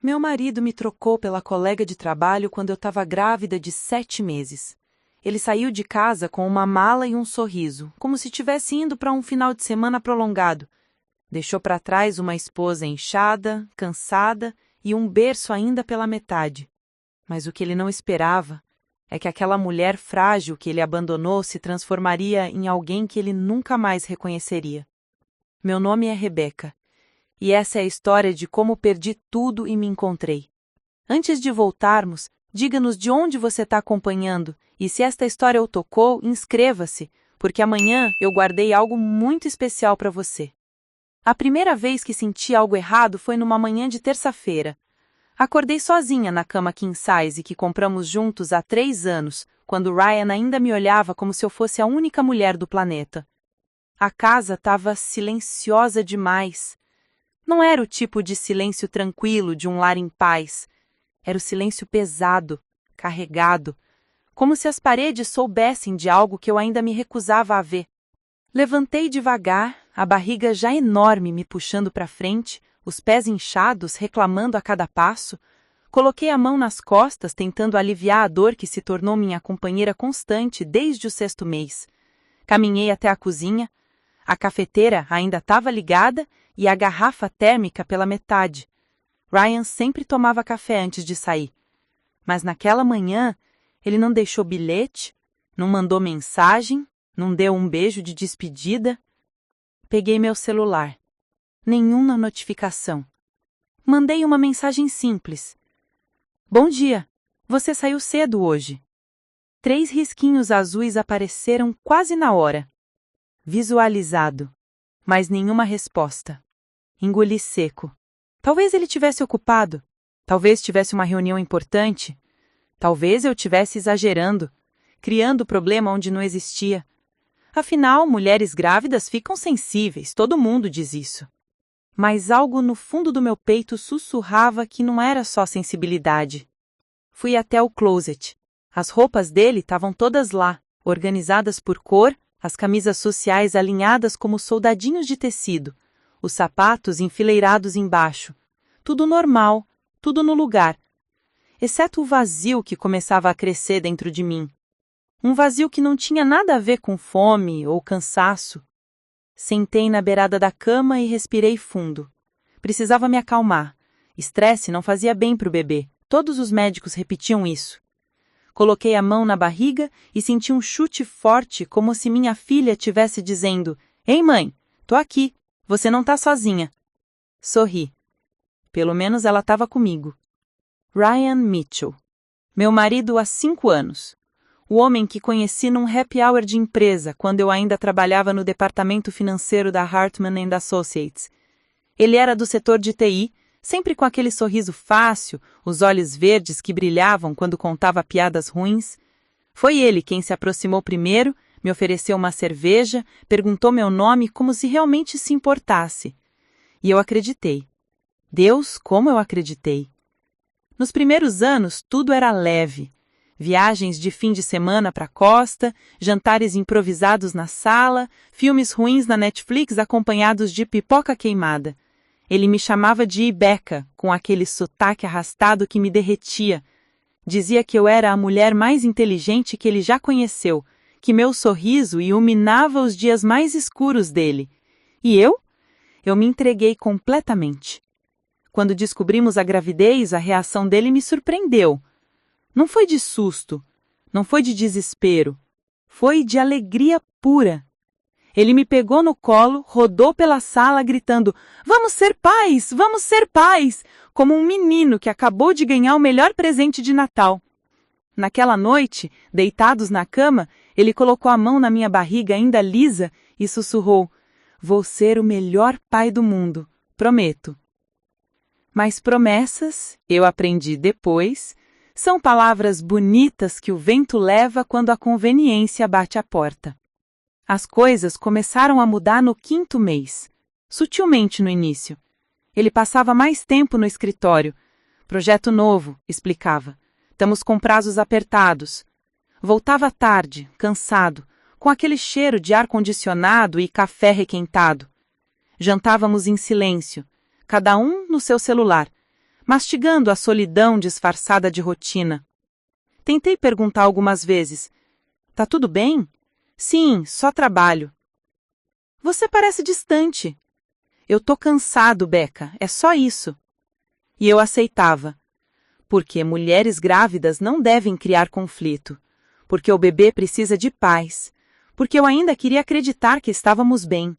Meu marido me trocou pela colega de trabalho quando eu estava grávida de 7 meses. Ele saiu de casa com uma mala e um sorriso, como se estivesse indo para um final de semana prolongado. Deixou para trás uma esposa inchada, cansada e um berço ainda pela metade. Mas o que ele não esperava é que aquela mulher frágil que ele abandonou se transformaria em alguém que ele nunca mais reconheceria. Meu nome é Rebeca, e essa é a história de como perdi tudo e me encontrei. Antes de voltarmos, diga-nos de onde você está acompanhando, e se esta história o tocou, inscreva-se, porque amanhã eu guardei algo muito especial para você. A primeira vez que senti algo errado foi numa manhã de terça-feira. Acordei sozinha na cama king size que compramos juntos há 3 anos, quando Ryan ainda me olhava como se eu fosse a única mulher do planeta. A casa estava silenciosa demais. Não era o tipo de silêncio tranquilo de um lar em paz. Era o silêncio pesado, carregado, como se as paredes soubessem de algo que eu ainda me recusava a ver. Levantei devagar, a barriga já enorme me puxando para frente, os pés inchados reclamando a cada passo. Coloquei a mão nas costas tentando aliviar a dor que se tornou minha companheira constante desde o 6º mês. Caminhei até a cozinha. A cafeteira ainda estava ligada e a garrafa térmica pela metade. Ryan sempre tomava café antes de sair. Mas naquela manhã, ele não deixou bilhete, não mandou mensagem, não deu um beijo de despedida. Peguei meu celular. Nenhuma notificação. Mandei uma mensagem simples. Bom dia, você saiu cedo hoje. 3 risquinhos azuis apareceram quase na hora. Visualizado, mas nenhuma resposta. Engoli seco. Talvez ele tivesse ocupado. Talvez tivesse uma reunião importante. Talvez eu tivesse exagerando, criando problema onde não existia. Afinal, mulheres grávidas ficam sensíveis, todo mundo diz isso. Mas algo no fundo do meu peito sussurrava que não era só sensibilidade. Fui até o closet. As roupas dele estavam todas lá, organizadas por cor, as camisas sociais alinhadas como soldadinhos de tecido, os sapatos enfileirados embaixo. Tudo normal, tudo no lugar. Exceto o vazio que começava a crescer dentro de mim. Um vazio que não tinha nada a ver com fome ou cansaço. Sentei na beirada da cama e respirei fundo. Precisava me acalmar. Estresse não fazia bem para o bebê. Todos os médicos repetiam isso. Coloquei a mão na barriga e senti um chute forte, como se minha filha estivesse dizendo: Ei, mãe, tô aqui, você não tá sozinha. Sorri. Pelo menos ela estava comigo. Ryan Mitchell. Meu marido há 5 anos. O homem que conheci num happy hour de empresa, quando eu ainda trabalhava no departamento financeiro da Hartman & Associates. Ele era do setor de TI, sempre com aquele sorriso fácil, os olhos verdes que brilhavam quando contava piadas ruins. Foi ele quem se aproximou primeiro, me ofereceu uma cerveja, perguntou meu nome como se realmente se importasse. E eu acreditei. Deus, como eu acreditei! Nos primeiros anos, tudo era leve. Viagens de fim de semana para a costa, jantares improvisados na sala, filmes ruins na Netflix acompanhados de pipoca queimada. Ele me chamava de Ibeca, com aquele sotaque arrastado que me derretia. Dizia que eu era a mulher mais inteligente que ele já conheceu, que meu sorriso iluminava os dias mais escuros dele. E eu? Eu me entreguei completamente. Quando descobrimos a gravidez, a reação dele me surpreendeu. Não foi de susto, não foi de desespero, foi de alegria pura. Ele me pegou no colo, rodou pela sala gritando: Vamos ser pais! Vamos ser pais! Como um menino que acabou de ganhar o melhor presente de Natal. Naquela noite, deitados na cama, ele colocou a mão na minha barriga ainda lisa e sussurrou: Vou ser o melhor pai do mundo, prometo. Mas promessas, eu aprendi depois, são palavras bonitas que o vento leva quando a conveniência bate à porta. As coisas começaram a mudar no 5º mês, sutilmente no início. Ele passava mais tempo no escritório. Projeto novo, explicava. Estamos com prazos apertados. Voltava tarde, cansado, com aquele cheiro de ar-condicionado e café requentado. Jantávamos em silêncio, cada um no seu celular. mastigando a solidão disfarçada de rotina. Tentei perguntar algumas vezes: tá tudo bem? Sim, só trabalho. Você parece distante. Eu tô cansado, Becca, é só isso. E eu aceitava. Porque mulheres grávidas não devem criar conflito. Porque o bebê precisa de paz. Porque eu ainda queria acreditar que estávamos bem.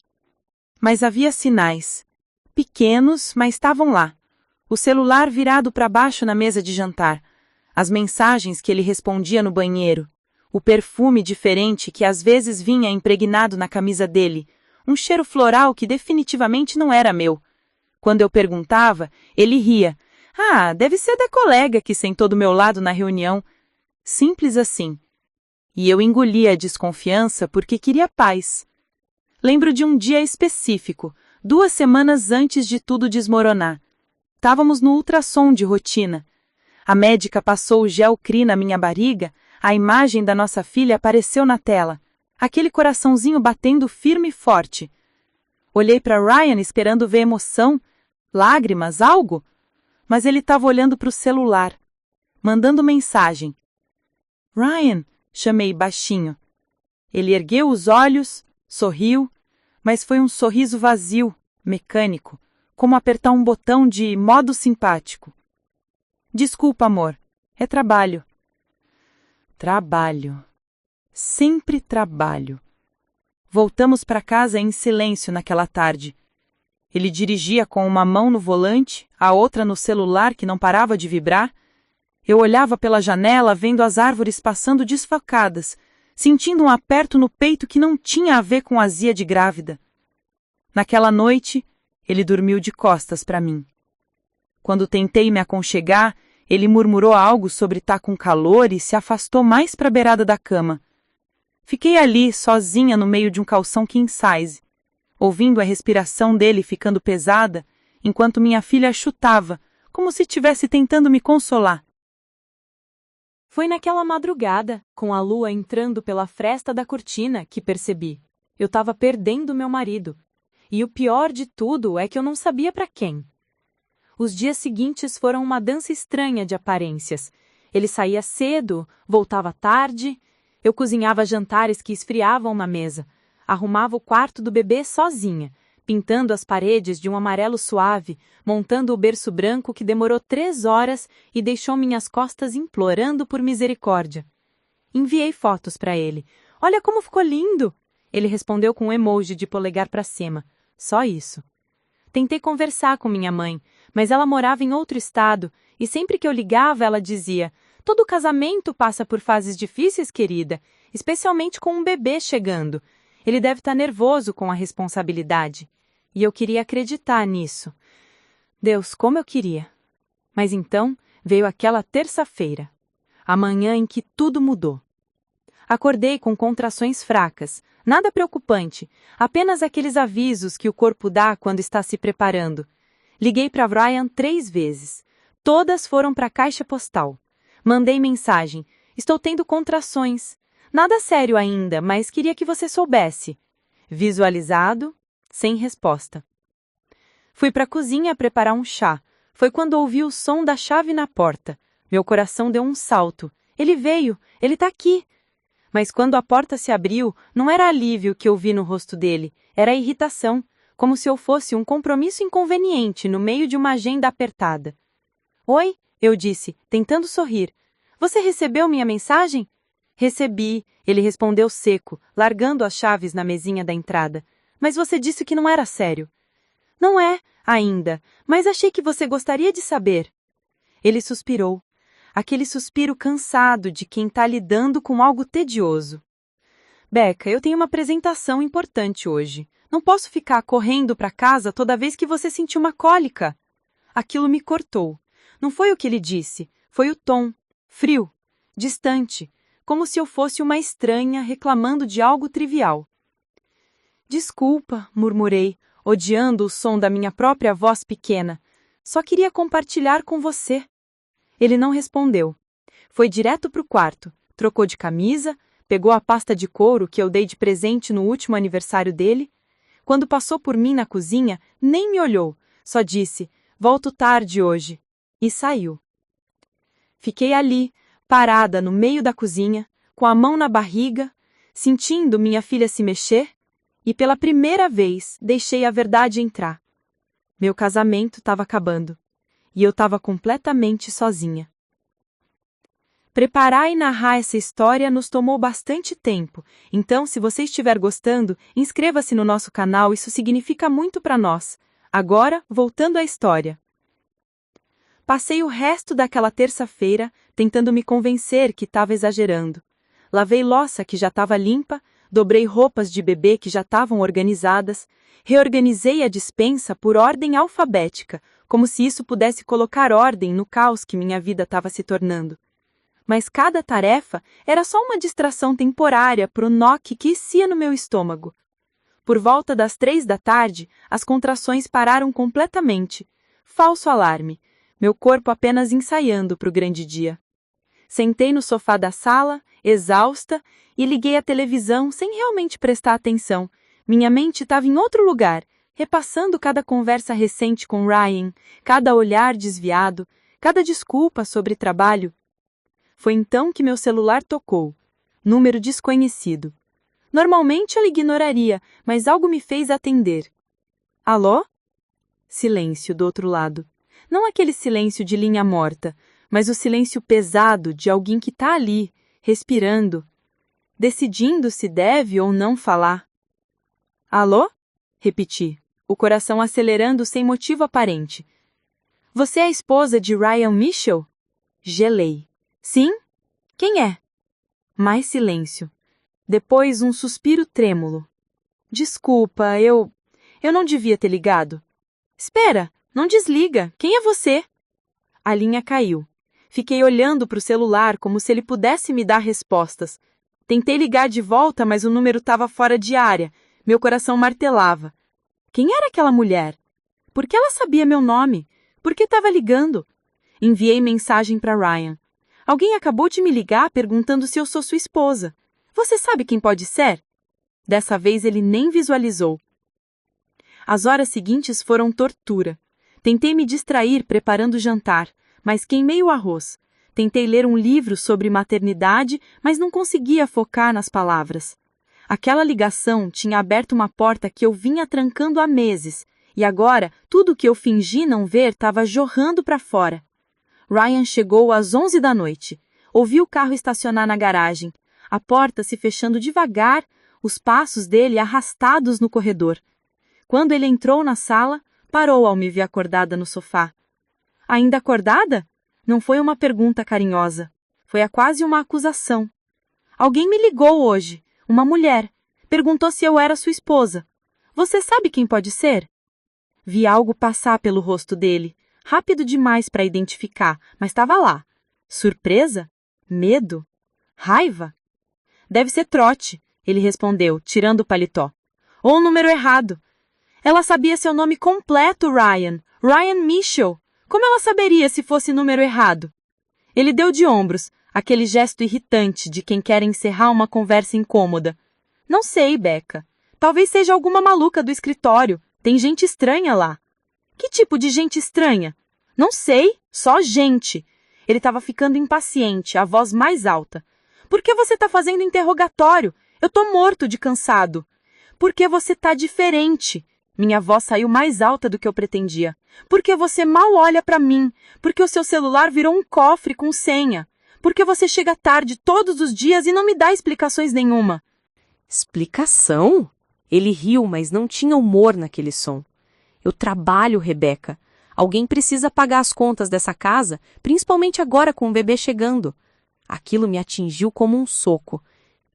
Mas havia sinais. Pequenos, mas estavam lá. O celular virado para baixo na mesa de jantar. As mensagens que ele respondia no banheiro. O perfume diferente que às vezes vinha impregnado na camisa dele. Um cheiro floral que definitivamente não era meu. Quando eu perguntava, ele ria. Ah, deve ser da colega que sentou do meu lado na reunião. Simples assim. E eu engolia a desconfiança porque queria paz. Lembro de um dia específico, 2 semanas antes de tudo desmoronar. Estávamos no ultrassom de rotina. A médica passou o gel Cri na minha barriga, a imagem da nossa filha apareceu na tela. Aquele coraçãozinho batendo firme e forte. Olhei para Ryan esperando ver emoção, lágrimas, algo. Mas ele estava olhando para o celular, mandando mensagem. Ryan, chamei baixinho. Ele ergueu os olhos, sorriu, mas foi um sorriso vazio, mecânico, como apertar um botão de modo simpático. Desculpa, amor, é trabalho. Trabalho. Sempre trabalho. Voltamos para casa em silêncio naquela tarde. Ele dirigia com uma mão no volante, a outra no celular que não parava de vibrar. Eu olhava pela janela vendo as árvores passando desfocadas, sentindo um aperto no peito que não tinha a ver com azia de grávida. Naquela noite, ele dormiu de costas para mim. Quando tentei me aconchegar, ele murmurou algo sobre estar com calor e se afastou mais para a beirada da cama. Fiquei ali, sozinha no meio de um calção king size, ouvindo a respiração dele ficando pesada, enquanto minha filha chutava, como se estivesse tentando me consolar. Foi naquela madrugada, com a lua entrando pela fresta da cortina, que percebi. Eu estava perdendo meu marido. E o pior de tudo é que eu não sabia para quem. Os dias seguintes foram uma dança estranha de aparências. Ele saía cedo, voltava tarde. Eu cozinhava jantares que esfriavam na mesa. Arrumava o quarto do bebê sozinha, pintando as paredes de um amarelo suave, montando o berço branco que demorou 3 horas e deixou minhas costas implorando por misericórdia. Enviei fotos para ele. Olha como ficou lindo! Ele respondeu com um emoji de polegar para cima. Só isso. Tentei conversar com minha mãe, mas ela morava em outro estado e sempre que eu ligava ela dizia: todo casamento passa por fases difíceis, querida, especialmente com um bebê chegando. Ele deve estar nervoso com a responsabilidade. E eu queria acreditar nisso. Deus, como eu queria. Mas então veio aquela terça-feira, a manhã em que tudo mudou. Acordei com contrações fracas, nada preocupante, apenas aqueles avisos que o corpo dá quando está se preparando. Liguei para Ryan 3 vezes. Todas foram para a caixa postal. Mandei mensagem: estou tendo contrações. Nada sério ainda, mas queria que você soubesse. Visualizado, sem resposta. Fui para a cozinha preparar um chá. Foi quando ouvi o som da chave na porta. Meu coração deu um salto. Ele veio, ele está aqui. Mas quando a porta se abriu, não era alívio que eu vi no rosto dele, era irritação, como se eu fosse um compromisso inconveniente no meio de uma agenda apertada. Oi, eu disse, tentando sorrir. Você recebeu minha mensagem? Recebi, ele respondeu seco, largando as chaves na mesinha da entrada. Mas você disse que não era sério. Não é, ainda, mas achei que você gostaria de saber. Ele suspirou. Aquele suspiro cansado de quem está lidando com algo tedioso. Becca, eu tenho uma apresentação importante hoje. Não posso ficar correndo para casa toda vez que você sentir uma cólica. Aquilo me cortou. Não foi o que ele disse, foi o tom, frio, distante, como se eu fosse uma estranha reclamando de algo trivial. Desculpa, murmurei, odiando o som da minha própria voz pequena. Só queria compartilhar com você. Ele não respondeu. Foi direto para o quarto, trocou de camisa, pegou a pasta de couro que eu dei de presente no último aniversário dele. Quando passou por mim na cozinha, nem me olhou, só disse: volto tarde hoje. e saiu. Fiquei ali, parada no meio da cozinha, com a mão na barriga, sentindo minha filha se mexer, e pela primeira vez deixei a verdade entrar. Meu casamento estava acabando, e eu estava completamente sozinha. Preparar e narrar essa história nos tomou bastante tempo, então se você estiver gostando, inscreva-se no nosso canal, isso significa muito para nós. Agora, voltando à história. Passei o resto daquela terça-feira tentando me convencer que estava exagerando. Lavei louça que já estava limpa, dobrei roupas de bebê que já estavam organizadas, reorganizei a despensa por ordem alfabética, como se isso pudesse colocar ordem no caos que minha vida estava se tornando. Mas cada tarefa era só uma distração temporária para o nó que aquecia no meu estômago. Por volta das 3 da tarde, as contrações pararam completamente. Falso alarme. Meu corpo apenas ensaiando para o grande dia. Sentei no sofá da sala, exausta, e liguei a televisão sem realmente prestar atenção. Minha mente estava em outro lugar, repassando cada conversa recente com Ryan, cada olhar desviado, cada desculpa sobre trabalho. Foi então que meu celular tocou. Número desconhecido. Normalmente eu ignoraria, mas algo me fez atender. Alô? Silêncio do outro lado. Não aquele silêncio de linha morta, mas o silêncio pesado de alguém que está ali, respirando, decidindo se deve ou não falar. Alô? Repeti, o coração acelerando sem motivo aparente. Você é a esposa de Ryan Mitchell? Gelei. Sim? Quem é? Mais silêncio. Depois um suspiro trêmulo. Desculpa, eu não devia ter ligado. Espera, não desliga. Quem é você? A linha caiu. Fiquei olhando para o celular como se ele pudesse me dar respostas. Tentei ligar de volta, mas o número estava fora de área. Meu coração martelava. Quem era aquela mulher? Por que ela sabia meu nome? Por que estava ligando? Enviei mensagem para Ryan. Alguém acabou de me ligar perguntando se eu sou sua esposa. Você sabe quem pode ser? Dessa vez ele nem visualizou. As horas seguintes foram tortura. Tentei me distrair preparando o jantar, mas queimei o arroz. Tentei ler um livro sobre maternidade, mas não conseguia focar nas palavras. Aquela ligação tinha aberto uma porta que eu vinha trancando há meses, e agora tudo que eu fingi não ver estava jorrando para fora. Ryan chegou às 11 da noite. Ouvi o carro estacionar na garagem, a porta se fechando devagar, os passos dele arrastados no corredor. Quando ele entrou na sala, parou ao me ver acordada no sofá. Ainda acordada? Não foi uma pergunta carinhosa. Foi quase uma acusação. Alguém me ligou hoje, uma mulher. Perguntou se eu era sua esposa. Você sabe quem pode ser? Vi algo passar pelo rosto dele, rápido demais para identificar, mas estava lá. Surpresa? Medo? Raiva? Deve ser trote, ele respondeu, tirando o paletó. Ou um número errado. Ela sabia seu nome completo, Ryan. Ryan Mitchell. Como ela saberia se fosse número errado? Ele deu de ombros, aquele gesto irritante de quem quer encerrar uma conversa incômoda. Não sei, Becca. Talvez seja alguma maluca do escritório. Tem gente estranha lá. Que tipo de gente estranha? Não sei, só gente. Ele estava ficando impaciente, a voz mais alta. Por que você está fazendo interrogatório? Eu estou morto de cansado. Por que você está diferente? Minha voz saiu mais alta do que eu pretendia. Porque você mal olha para mim. Porque o seu celular virou um cofre com senha. Porque você chega tarde todos os dias e não me dá explicações nenhuma. Explicação? Ele riu, mas não tinha humor naquele som. Eu trabalho, Rebeca. Alguém precisa pagar as contas dessa casa, principalmente agora com o bebê chegando. Aquilo me atingiu como um soco.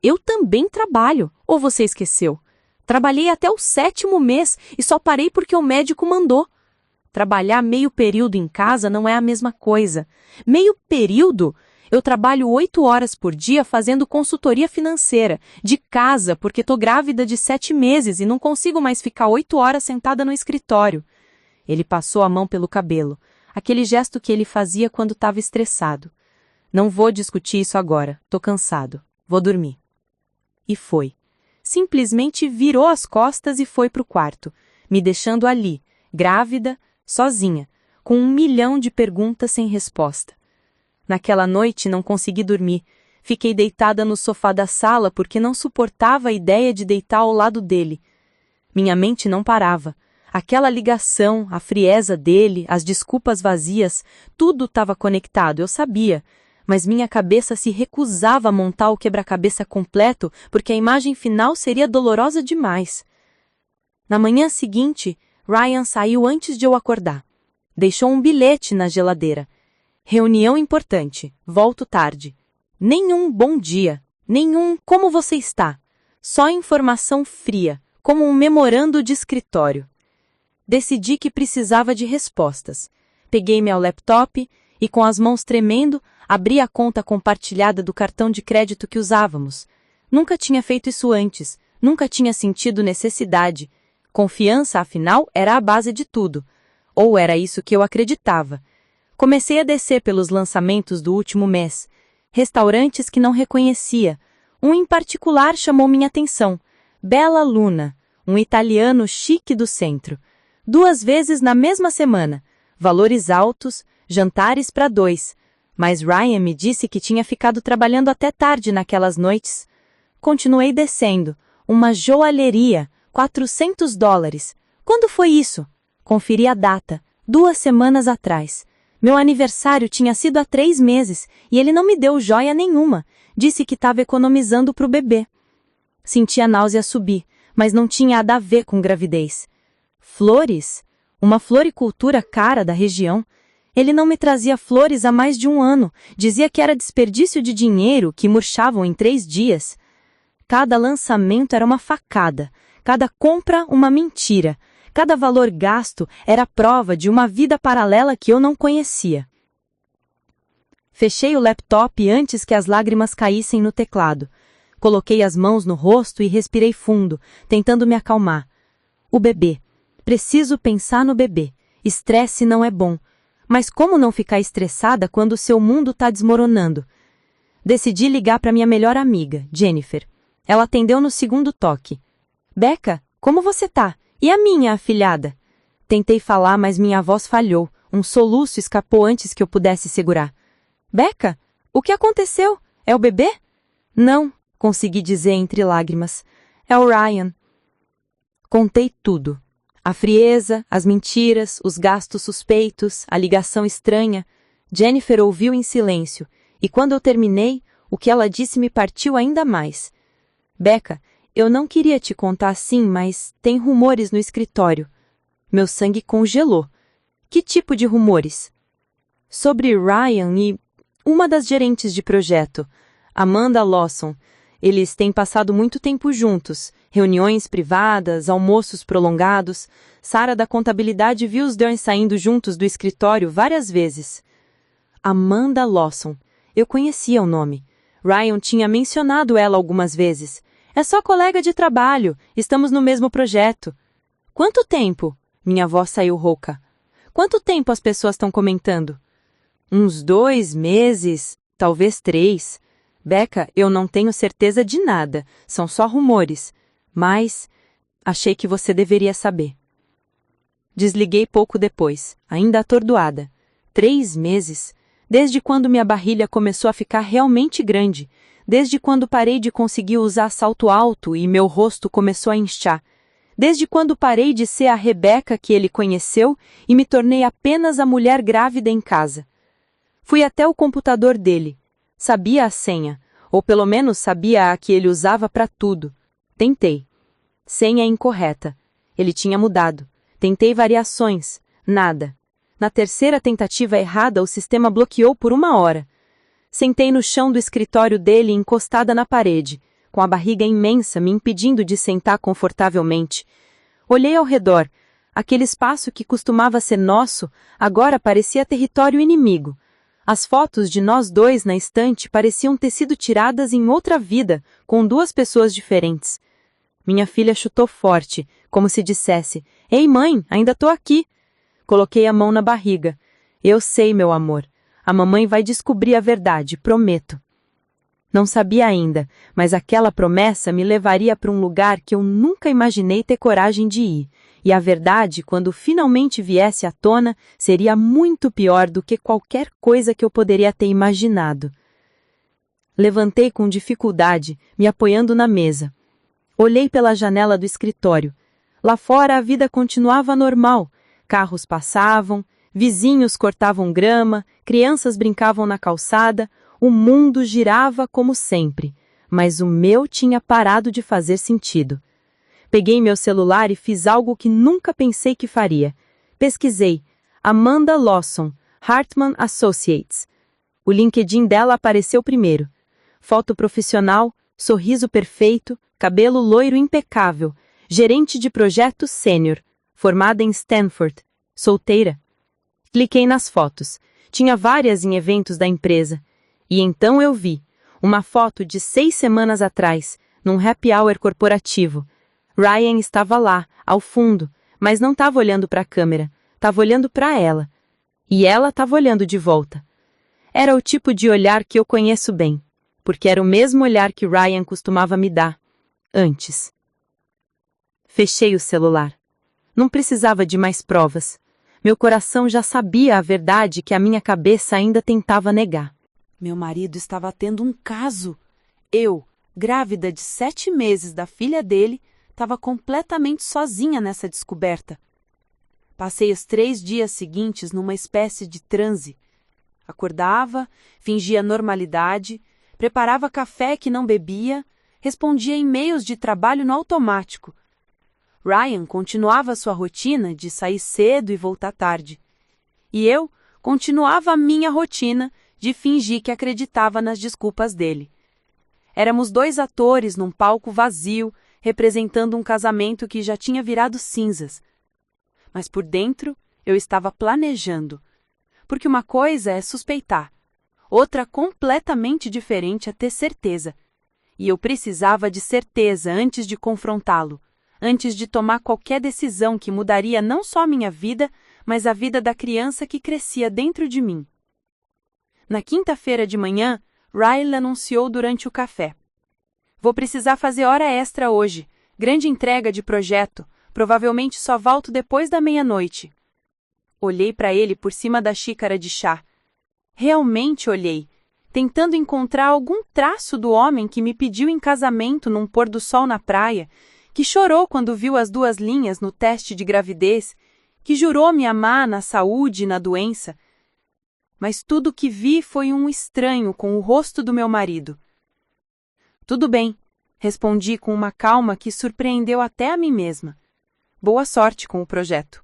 Eu também trabalho, ou você esqueceu? Trabalhei até o 7º mês e só parei porque o médico mandou. Trabalhar meio período em casa não é a mesma coisa. Meio período? Eu trabalho 8 horas por dia fazendo consultoria financeira, de casa, porque estou grávida de 7 meses e não consigo mais ficar 8 horas sentada no escritório. Ele passou a mão pelo cabelo, aquele gesto que ele fazia quando estava estressado. Não vou discutir isso agora, estou cansado. Vou dormir. E foi. Simplesmente virou as costas e foi para o quarto, me deixando ali, grávida, sozinha, com 1 milhão de perguntas sem resposta. Naquela noite não consegui dormir. Fiquei deitada no sofá da sala porque não suportava a ideia de deitar ao lado dele. Minha mente não parava. Aquela ligação, a frieza dele, as desculpas vazias, tudo estava conectado, eu sabia. Mas minha cabeça se recusava a montar o quebra-cabeça completo porque a imagem final seria dolorosa demais. Na manhã seguinte, Ryan saiu antes de eu acordar. Deixou um bilhete na geladeira. Reunião importante, volto tarde. Nenhum bom dia, nenhum como você está. Só informação fria, como um memorando de escritório. Decidi que precisava de respostas. Peguei meu laptop e, com as mãos tremendo, abri a conta compartilhada do cartão de crédito que usávamos. Nunca tinha feito isso antes, nunca tinha sentido necessidade. Confiança, afinal, era a base de tudo. Ou era isso que eu acreditava. Comecei a descer pelos lançamentos do último mês. Restaurantes que não reconhecia. Um em particular chamou minha atenção. Bella Luna, um italiano chique do centro. 2 vezes na mesma semana. Valores altos, jantares para 2. Mas Ryan me disse que tinha ficado trabalhando até tarde naquelas noites. Continuei descendo. Uma joalheria, $400. Quando foi isso? Conferi a data. 2 semanas atrás. Meu aniversário tinha sido há 3 meses e ele não me deu joia nenhuma. Disse que estava economizando para o bebê. Senti a náusea subir, mas não tinha nada a ver com gravidez. Flores? Uma floricultura cara da região. Ele não me trazia flores há mais de 1 ano. Dizia que era desperdício de dinheiro, que murchavam em 3 dias. Cada lançamento era uma facada. Cada compra uma mentira. Cada valor gasto era prova de uma vida paralela que eu não conhecia. Fechei o laptop antes que as lágrimas caíssem no teclado. Coloquei as mãos no rosto e respirei fundo, tentando me acalmar. O bebê. Preciso pensar no bebê. Estresse não é bom. Mas como não ficar estressada quando o seu mundo está desmoronando? Decidi ligar para minha melhor amiga, Jennifer. Ela atendeu no segundo toque. Becca, como você tá? E a minha afilhada? Tentei falar, mas minha voz falhou. Um soluço escapou antes que eu pudesse segurar. Becca, o que aconteceu? É o bebê? Não, consegui dizer entre lágrimas. É o Ryan. Contei tudo. A frieza, as mentiras, os gastos suspeitos, a ligação estranha. Jennifer ouviu em silêncio, e quando eu terminei, o que ela disse me partiu ainda mais. Becca, eu não queria te contar assim, mas tem rumores no escritório. Meu sangue congelou. Que tipo de rumores? Sobre Ryan e uma das gerentes de projeto, Amanda Lawson. Eles têm passado muito tempo juntos, reuniões privadas, almoços prolongados. Sarah da contabilidade viu os dois saindo juntos do escritório várias vezes. Amanda Lawson. Eu conhecia o nome. Ryan tinha mencionado ela algumas vezes. É só colega de trabalho, estamos no mesmo projeto. Quanto tempo? Minha voz saiu rouca. Quanto tempo as pessoas estão comentando? Uns 2 meses, talvez 3. Becca, eu não tenho certeza de nada, são só rumores. Mas achei que você deveria saber. Desliguei pouco depois, ainda atordoada. 3 meses? Desde quando minha barriga começou a ficar realmente grande. Desde quando parei de conseguir usar salto alto e meu rosto começou a inchar. Desde quando parei de ser a Rebeca que ele conheceu e me tornei apenas a mulher grávida em casa. Fui até o computador dele. Sabia a senha, ou pelo menos sabia a que ele usava para tudo. Tentei. Senha incorreta. Ele tinha mudado. Tentei variações. Nada. Na terceira tentativa errada, o sistema bloqueou por 1 hora. Sentei no chão do escritório dele, encostada na parede, com a barriga imensa me impedindo de sentar confortavelmente. Olhei ao redor. Aquele espaço que costumava ser nosso, agora parecia território inimigo. As fotos de nós dois na estante pareciam ter sido tiradas em outra vida, com 2 pessoas diferentes. Minha filha chutou forte, como se dissesse, Ei, mãe, ainda tô aqui. Coloquei a mão na barriga. Eu sei, meu amor. A mamãe vai descobrir a verdade, prometo. Não sabia ainda, mas aquela promessa me levaria para um lugar que eu nunca imaginei ter coragem de ir, E a verdade, quando finalmente viesse à tona, seria muito pior do que qualquer coisa que eu poderia ter imaginado. Levantei com dificuldade, me apoiando na mesa. Olhei pela janela do escritório. Lá fora a vida continuava normal. Carros passavam, vizinhos cortavam grama, crianças brincavam na calçada, o mundo girava como sempre, mas o meu tinha parado de fazer sentido. Peguei meu celular e fiz algo que nunca pensei que faria. Pesquisei Amanda Lawson, Hartman Associates. O LinkedIn dela apareceu primeiro. Foto profissional, sorriso perfeito, cabelo loiro impecável, gerente de projeto sênior, formada em Stanford, solteira. Cliquei nas fotos. Tinha várias em eventos da empresa. E então eu vi uma foto de 6 semanas atrás, num happy hour corporativo. Ryan estava lá, ao fundo, mas não estava olhando para a câmera, estava olhando para ela. E ela estava olhando de volta. Era o tipo de olhar que eu conheço bem, porque era o mesmo olhar que Ryan costumava me dar, antes. Fechei o celular. Não precisava de mais provas. Meu coração já sabia a verdade que a minha cabeça ainda tentava negar. Meu marido estava tendo um caso. Eu, grávida de 7 meses da filha dele, estava completamente sozinha nessa descoberta. Passei os 3 dias seguintes numa espécie de transe. Acordava, fingia normalidade, preparava café que não bebia, respondia e-mails de trabalho no automático. Ryan continuava sua rotina de sair cedo e voltar tarde. E eu continuava a minha rotina de fingir que acreditava nas desculpas dele. Éramos 2 atores num palco vazio, representando um casamento que já tinha virado cinzas. Mas por dentro eu estava planejando, porque uma coisa é suspeitar, outra completamente diferente é ter certeza. E eu precisava de certeza antes de confrontá-lo, antes de tomar qualquer decisão que mudaria não só minha vida, mas a vida da criança que crescia dentro de mim. Na quinta-feira de manhã, Riley anunciou durante o café. Vou precisar fazer hora extra hoje. Grande entrega de projeto. Provavelmente só volto depois da meia-noite. Olhei para ele por cima da xícara de chá. Realmente olhei, tentando encontrar algum traço do homem que me pediu em casamento num pôr do sol na praia, que chorou quando viu as 2 linhas no teste de gravidez, que jurou me amar na saúde e na doença. Mas tudo que vi foi um estranho com o rosto do meu marido. Tudo bem, respondi com uma calma que surpreendeu até a mim mesma. Boa sorte com o projeto.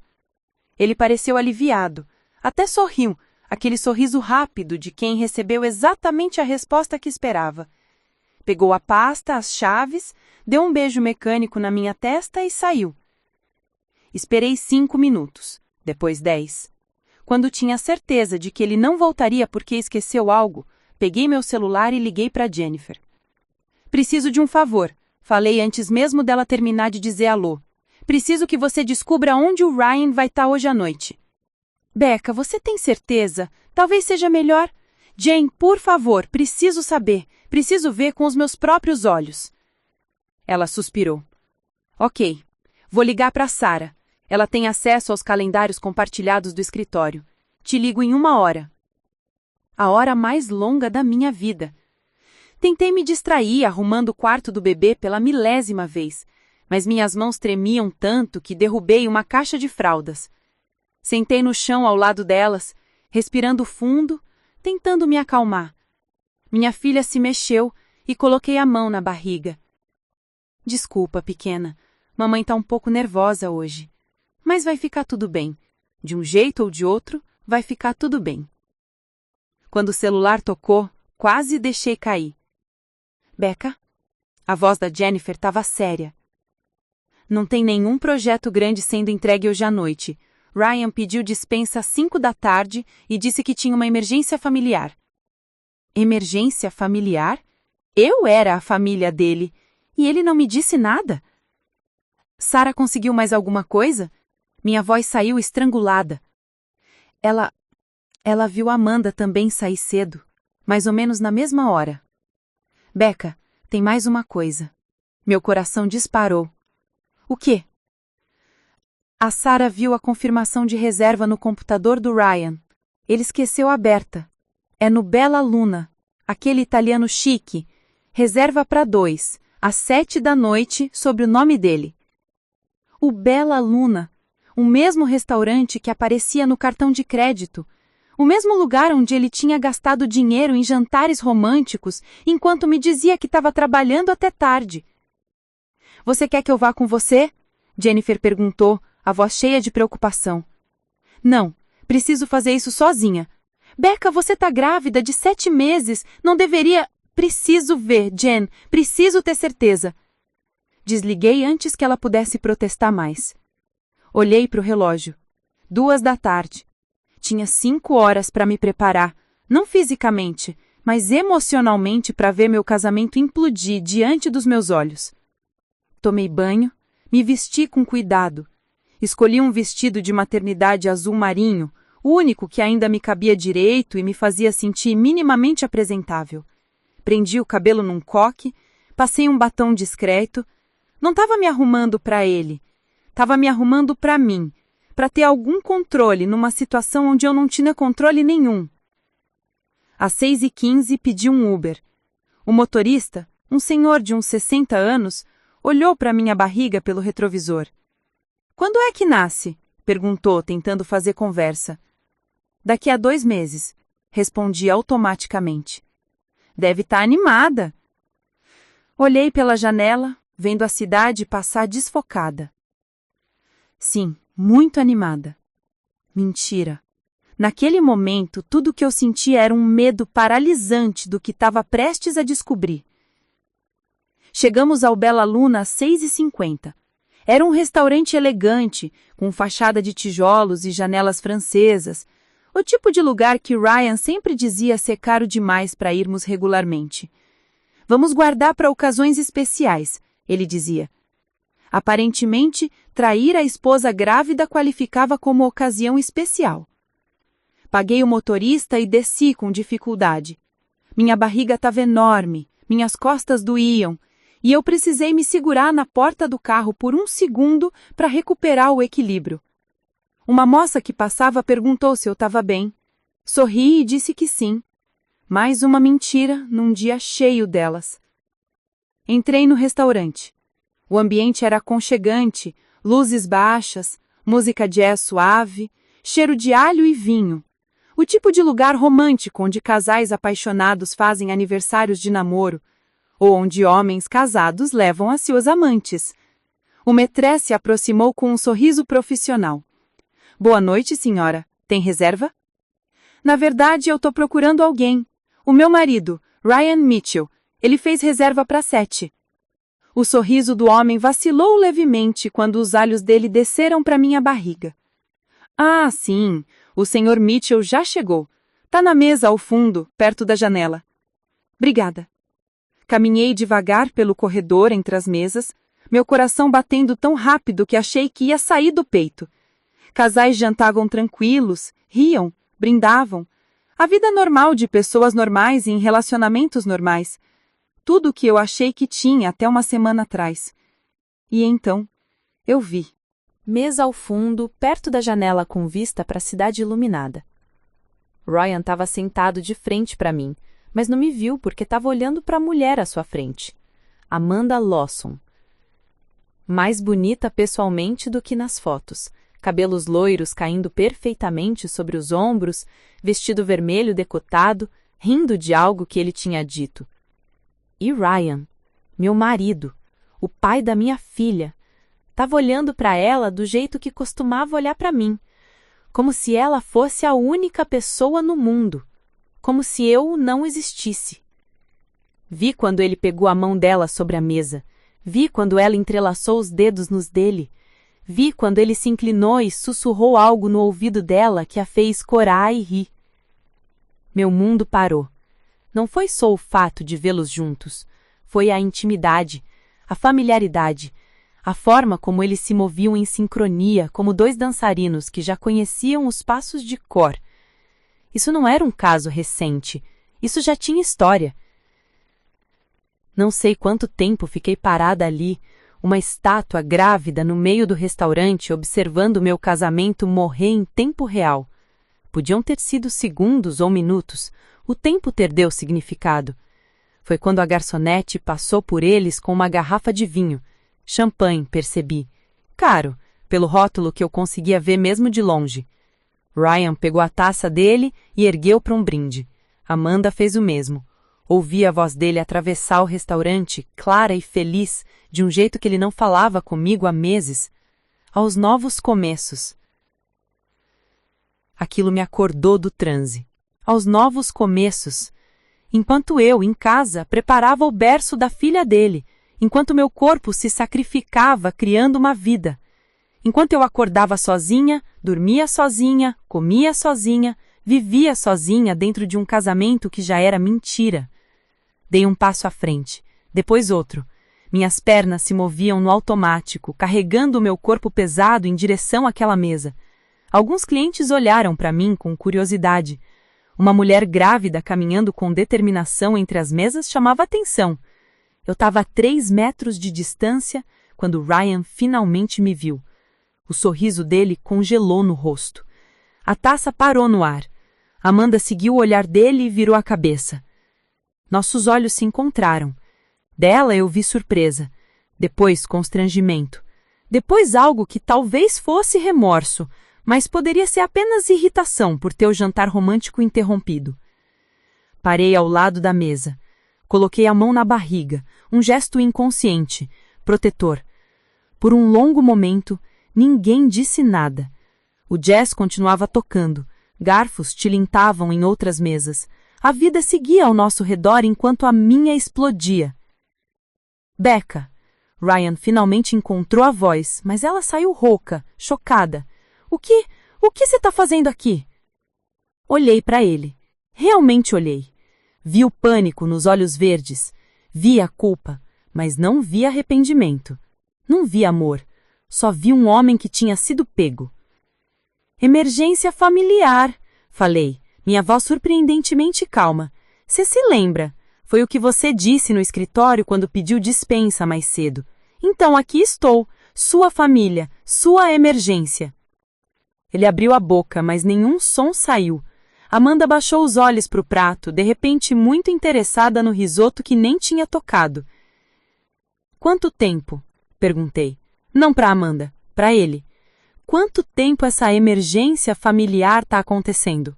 Ele pareceu aliviado, até sorriu, aquele sorriso rápido de quem recebeu exatamente a resposta que esperava. Pegou a pasta, as chaves, deu um beijo mecânico na minha testa e saiu. Esperei 5 minutos, depois 10. Quando tinha certeza de que ele não voltaria porque esqueceu algo, peguei meu celular e liguei para Jennifer. Preciso de um favor, falei antes mesmo dela terminar de dizer alô. Preciso que você descubra onde o Ryan vai estar hoje à noite. Becca, você tem certeza? Talvez seja melhor. Jane, por favor, preciso saber. Preciso ver com os meus próprios olhos. Ela suspirou. Ok, vou ligar para Sarah. Ela tem acesso aos calendários compartilhados do escritório. Te ligo em 1 hora. A hora mais longa da minha vida. Tentei me distrair arrumando o quarto do bebê pela 1000ª vez, mas minhas mãos tremiam tanto que derrubei uma caixa de fraldas. Sentei no chão ao lado delas, respirando fundo, tentando me acalmar. Minha filha se mexeu e coloquei a mão na barriga. Desculpa, pequena. Mamãe tá um pouco nervosa hoje. Mas vai ficar tudo bem. De um jeito ou de outro, vai ficar tudo bem. Quando o celular tocou, quase deixei cair. Becca? A voz da Jennifer estava séria. Não tem nenhum projeto grande sendo entregue hoje à noite. Ryan pediu dispensa às 5 da tarde e disse que tinha uma emergência familiar. Emergência familiar? Eu era a família dele e ele não me disse nada. Sarah conseguiu mais alguma coisa? Minha voz saiu estrangulada. Ela viu Amanda também sair cedo, mais ou menos na mesma hora. Becca, tem mais uma coisa. Meu coração disparou. O quê? A Sarah viu a confirmação de reserva no computador do Ryan. Ele esqueceu aberta. É no Bella Luna, aquele italiano chique. Reserva para 2, às 7 da noite, sob o nome dele. O Bella Luna, o mesmo restaurante que aparecia no cartão de crédito, o mesmo lugar onde ele tinha gastado dinheiro em jantares românticos enquanto me dizia que estava trabalhando até tarde. Você quer que eu vá com você? Jennifer perguntou, a voz cheia de preocupação. Não, preciso fazer isso sozinha. Becca, você está grávida de 7 meses, não deveria... Preciso ver, Jen, preciso ter certeza. Desliguei antes que ela pudesse protestar mais. Olhei para o relógio. 2 da tarde. Tinha 5 horas para me preparar, não fisicamente, mas emocionalmente para ver meu casamento implodir diante dos meus olhos. Tomei banho, me vesti com cuidado. Escolhi um vestido de maternidade azul marinho, o único que ainda me cabia direito e me fazia sentir minimamente apresentável. Prendi o cabelo num coque, passei um batom discreto. Não estava me arrumando para ele, estava me arrumando para mim, para ter algum controle numa situação onde eu não tinha controle nenhum. Às 6h15 pedi um Uber. O motorista, um senhor de uns 60 anos, olhou para minha barriga pelo retrovisor. Quando é que nasce? Perguntou, tentando fazer conversa. Daqui a 2 meses, respondi automaticamente. Deve estar animada. Olhei pela janela, vendo a cidade passar desfocada. Sim, muito animada. Mentira. Naquele momento, tudo o que eu sentia era um medo paralisante do que estava prestes a descobrir. Chegamos ao Bella Luna às 6h50. Era um restaurante elegante, com fachada de tijolos e janelas francesas, o tipo de lugar que Ryan sempre dizia ser caro demais para irmos regularmente. Vamos guardar para ocasiões especiais, ele dizia. Aparentemente, trair a esposa grávida qualificava como ocasião especial. Paguei o motorista e desci com dificuldade. Minha barriga estava enorme, minhas costas doíam, e eu precisei me segurar na porta do carro por 1 segundo para recuperar o equilíbrio. Uma moça que passava perguntou se eu estava bem. Sorri e disse que sim. Mais uma mentira num dia cheio delas. Entrei no restaurante. O ambiente era aconchegante, luzes baixas, música jazz suave, cheiro de alho e vinho. O tipo de lugar romântico onde casais apaixonados fazem aniversários de namoro, ou onde homens casados levam as suas amantes. O maître se aproximou com um sorriso profissional. Boa noite, senhora. Tem reserva? Na verdade, eu estou procurando alguém. O meu marido, Ryan Mitchell. Ele fez reserva para 7. O sorriso do homem vacilou levemente quando os olhos dele desceram para minha barriga. Ah, sim. O Sr. Mitchell já chegou. Tá na mesa ao fundo, perto da janela. Obrigada. Caminhei devagar pelo corredor entre as mesas, meu coração batendo tão rápido que achei que ia sair do peito. Casais jantavam tranquilos, riam, brindavam. A vida normal de pessoas normais em relacionamentos normais. Tudo o que eu achei que tinha até uma semana atrás. E então, eu vi. Mesa ao fundo, perto da janela com vista para a cidade iluminada. Ryan estava sentado de frente para mim, mas não me viu porque estava olhando para a mulher à sua frente. Amanda Lawson. Mais bonita pessoalmente do que nas fotos. Cabelos loiros caindo perfeitamente sobre os ombros, vestido vermelho decotado, rindo de algo que ele tinha dito. E Ryan, meu marido, o pai da minha filha, estava olhando para ela do jeito que costumava olhar para mim, como se ela fosse a única pessoa no mundo, como se eu não existisse. Vi quando ele pegou a mão dela sobre a mesa, vi quando ela entrelaçou os dedos nos dele, vi quando ele se inclinou e sussurrou algo no ouvido dela que a fez corar e rir. Meu mundo parou. Não foi só o fato de vê-los juntos, foi a intimidade, a familiaridade, a forma como eles se moviam em sincronia como 2 dançarinos que já conheciam os passos de cor. Isso não era um caso recente, isso já tinha história. Não sei quanto tempo fiquei parada ali, uma estátua grávida no meio do restaurante observando meu casamento morrer em tempo real. Podiam ter sido segundos ou minutos, o tempo perdeu significado. Foi quando a garçonete passou por eles com uma garrafa de vinho. Champanhe, percebi. Caro, pelo rótulo que eu conseguia ver mesmo de longe. Ryan pegou a taça dele e ergueu para um brinde. Amanda fez o mesmo. Ouvi a voz dele atravessar o restaurante, clara e feliz, de um jeito que ele não falava comigo há meses. Aos novos começos. Aquilo me acordou do transe. Aos novos começos. Enquanto eu, em casa, preparava o berço da filha dele, enquanto meu corpo se sacrificava criando uma vida. Enquanto eu acordava sozinha, dormia sozinha, comia sozinha, vivia sozinha dentro de um casamento que já era mentira. Dei um passo à frente, depois outro. Minhas pernas se moviam no automático, carregando o meu corpo pesado em direção àquela mesa. Alguns clientes olharam para mim com curiosidade. Uma mulher grávida caminhando com determinação entre as mesas chamava atenção. Eu estava a 3 metros de distância quando Ryan finalmente me viu. O sorriso dele congelou no rosto. A taça parou no ar. Amanda seguiu o olhar dele e virou a cabeça. Nossos olhos se encontraram. Dela eu vi surpresa. Depois constrangimento. Depois algo que talvez fosse remorso, mas poderia ser apenas irritação por ter o jantar romântico interrompido. Parei ao lado da mesa. Coloquei a mão na barriga, um gesto inconsciente, protetor. Por um longo momento, ninguém disse nada. O jazz continuava tocando. Garfos tilintavam em outras mesas. A vida seguia ao nosso redor enquanto a minha explodia. Becca. Ryan finalmente encontrou a voz, mas ela saiu rouca, chocada. O que você está fazendo aqui? Olhei para ele. Realmente olhei. Vi o pânico nos olhos verdes. Vi a culpa, mas não vi arrependimento. Não vi amor. Só vi um homem que tinha sido pego. Emergência familiar, falei, minha voz surpreendentemente calma. Você se lembra? Foi o que você disse no escritório quando pediu dispensa mais cedo. Então aqui estou, sua família, sua emergência. Ele abriu a boca, mas nenhum som saiu. Amanda baixou os olhos para o prato, de repente muito interessada no risoto que nem tinha tocado. Quanto tempo? Perguntei. Não para Amanda, para ele. Quanto tempo essa emergência familiar está acontecendo?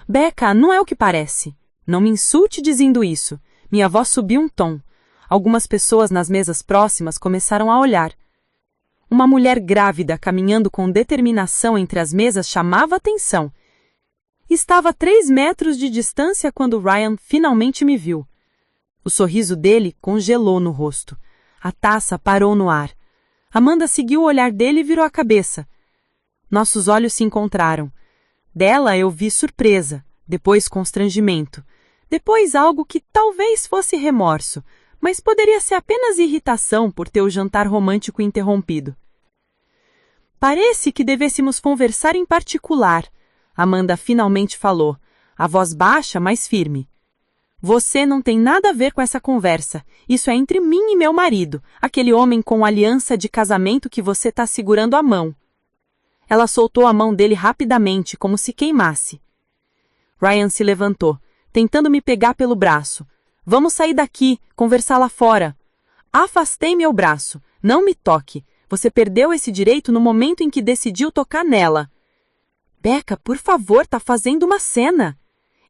Becca, não é o que parece. Não me insulte dizendo isso. Minha voz subiu um tom. Algumas pessoas nas mesas próximas começaram a olhar. Uma mulher grávida caminhando com determinação entre as mesas chamava atenção. Estava a 3 metros de distância quando Ryan finalmente me viu. O sorriso dele congelou no rosto. A taça parou no ar. Amanda seguiu o olhar dele e virou a cabeça. Nossos olhos se encontraram. Dela eu vi surpresa, depois constrangimento, depois algo que talvez fosse remorso, mas poderia ser apenas irritação por ter o jantar romântico interrompido. Parece que devêssemos conversar em particular, Amanda finalmente falou, a voz baixa, mas firme. Você não tem nada a ver com essa conversa. Isso é entre mim e meu marido, aquele homem com aliança de casamento que você está segurando a mão. Ela soltou a mão dele rapidamente, como se queimasse. Ryan se levantou, tentando me pegar pelo braço. Vamos sair daqui, conversar lá fora. Afastei meu braço. Não me toque. Você perdeu esse direito no momento em que decidiu tocar nela. Becca, por favor, tá fazendo uma cena.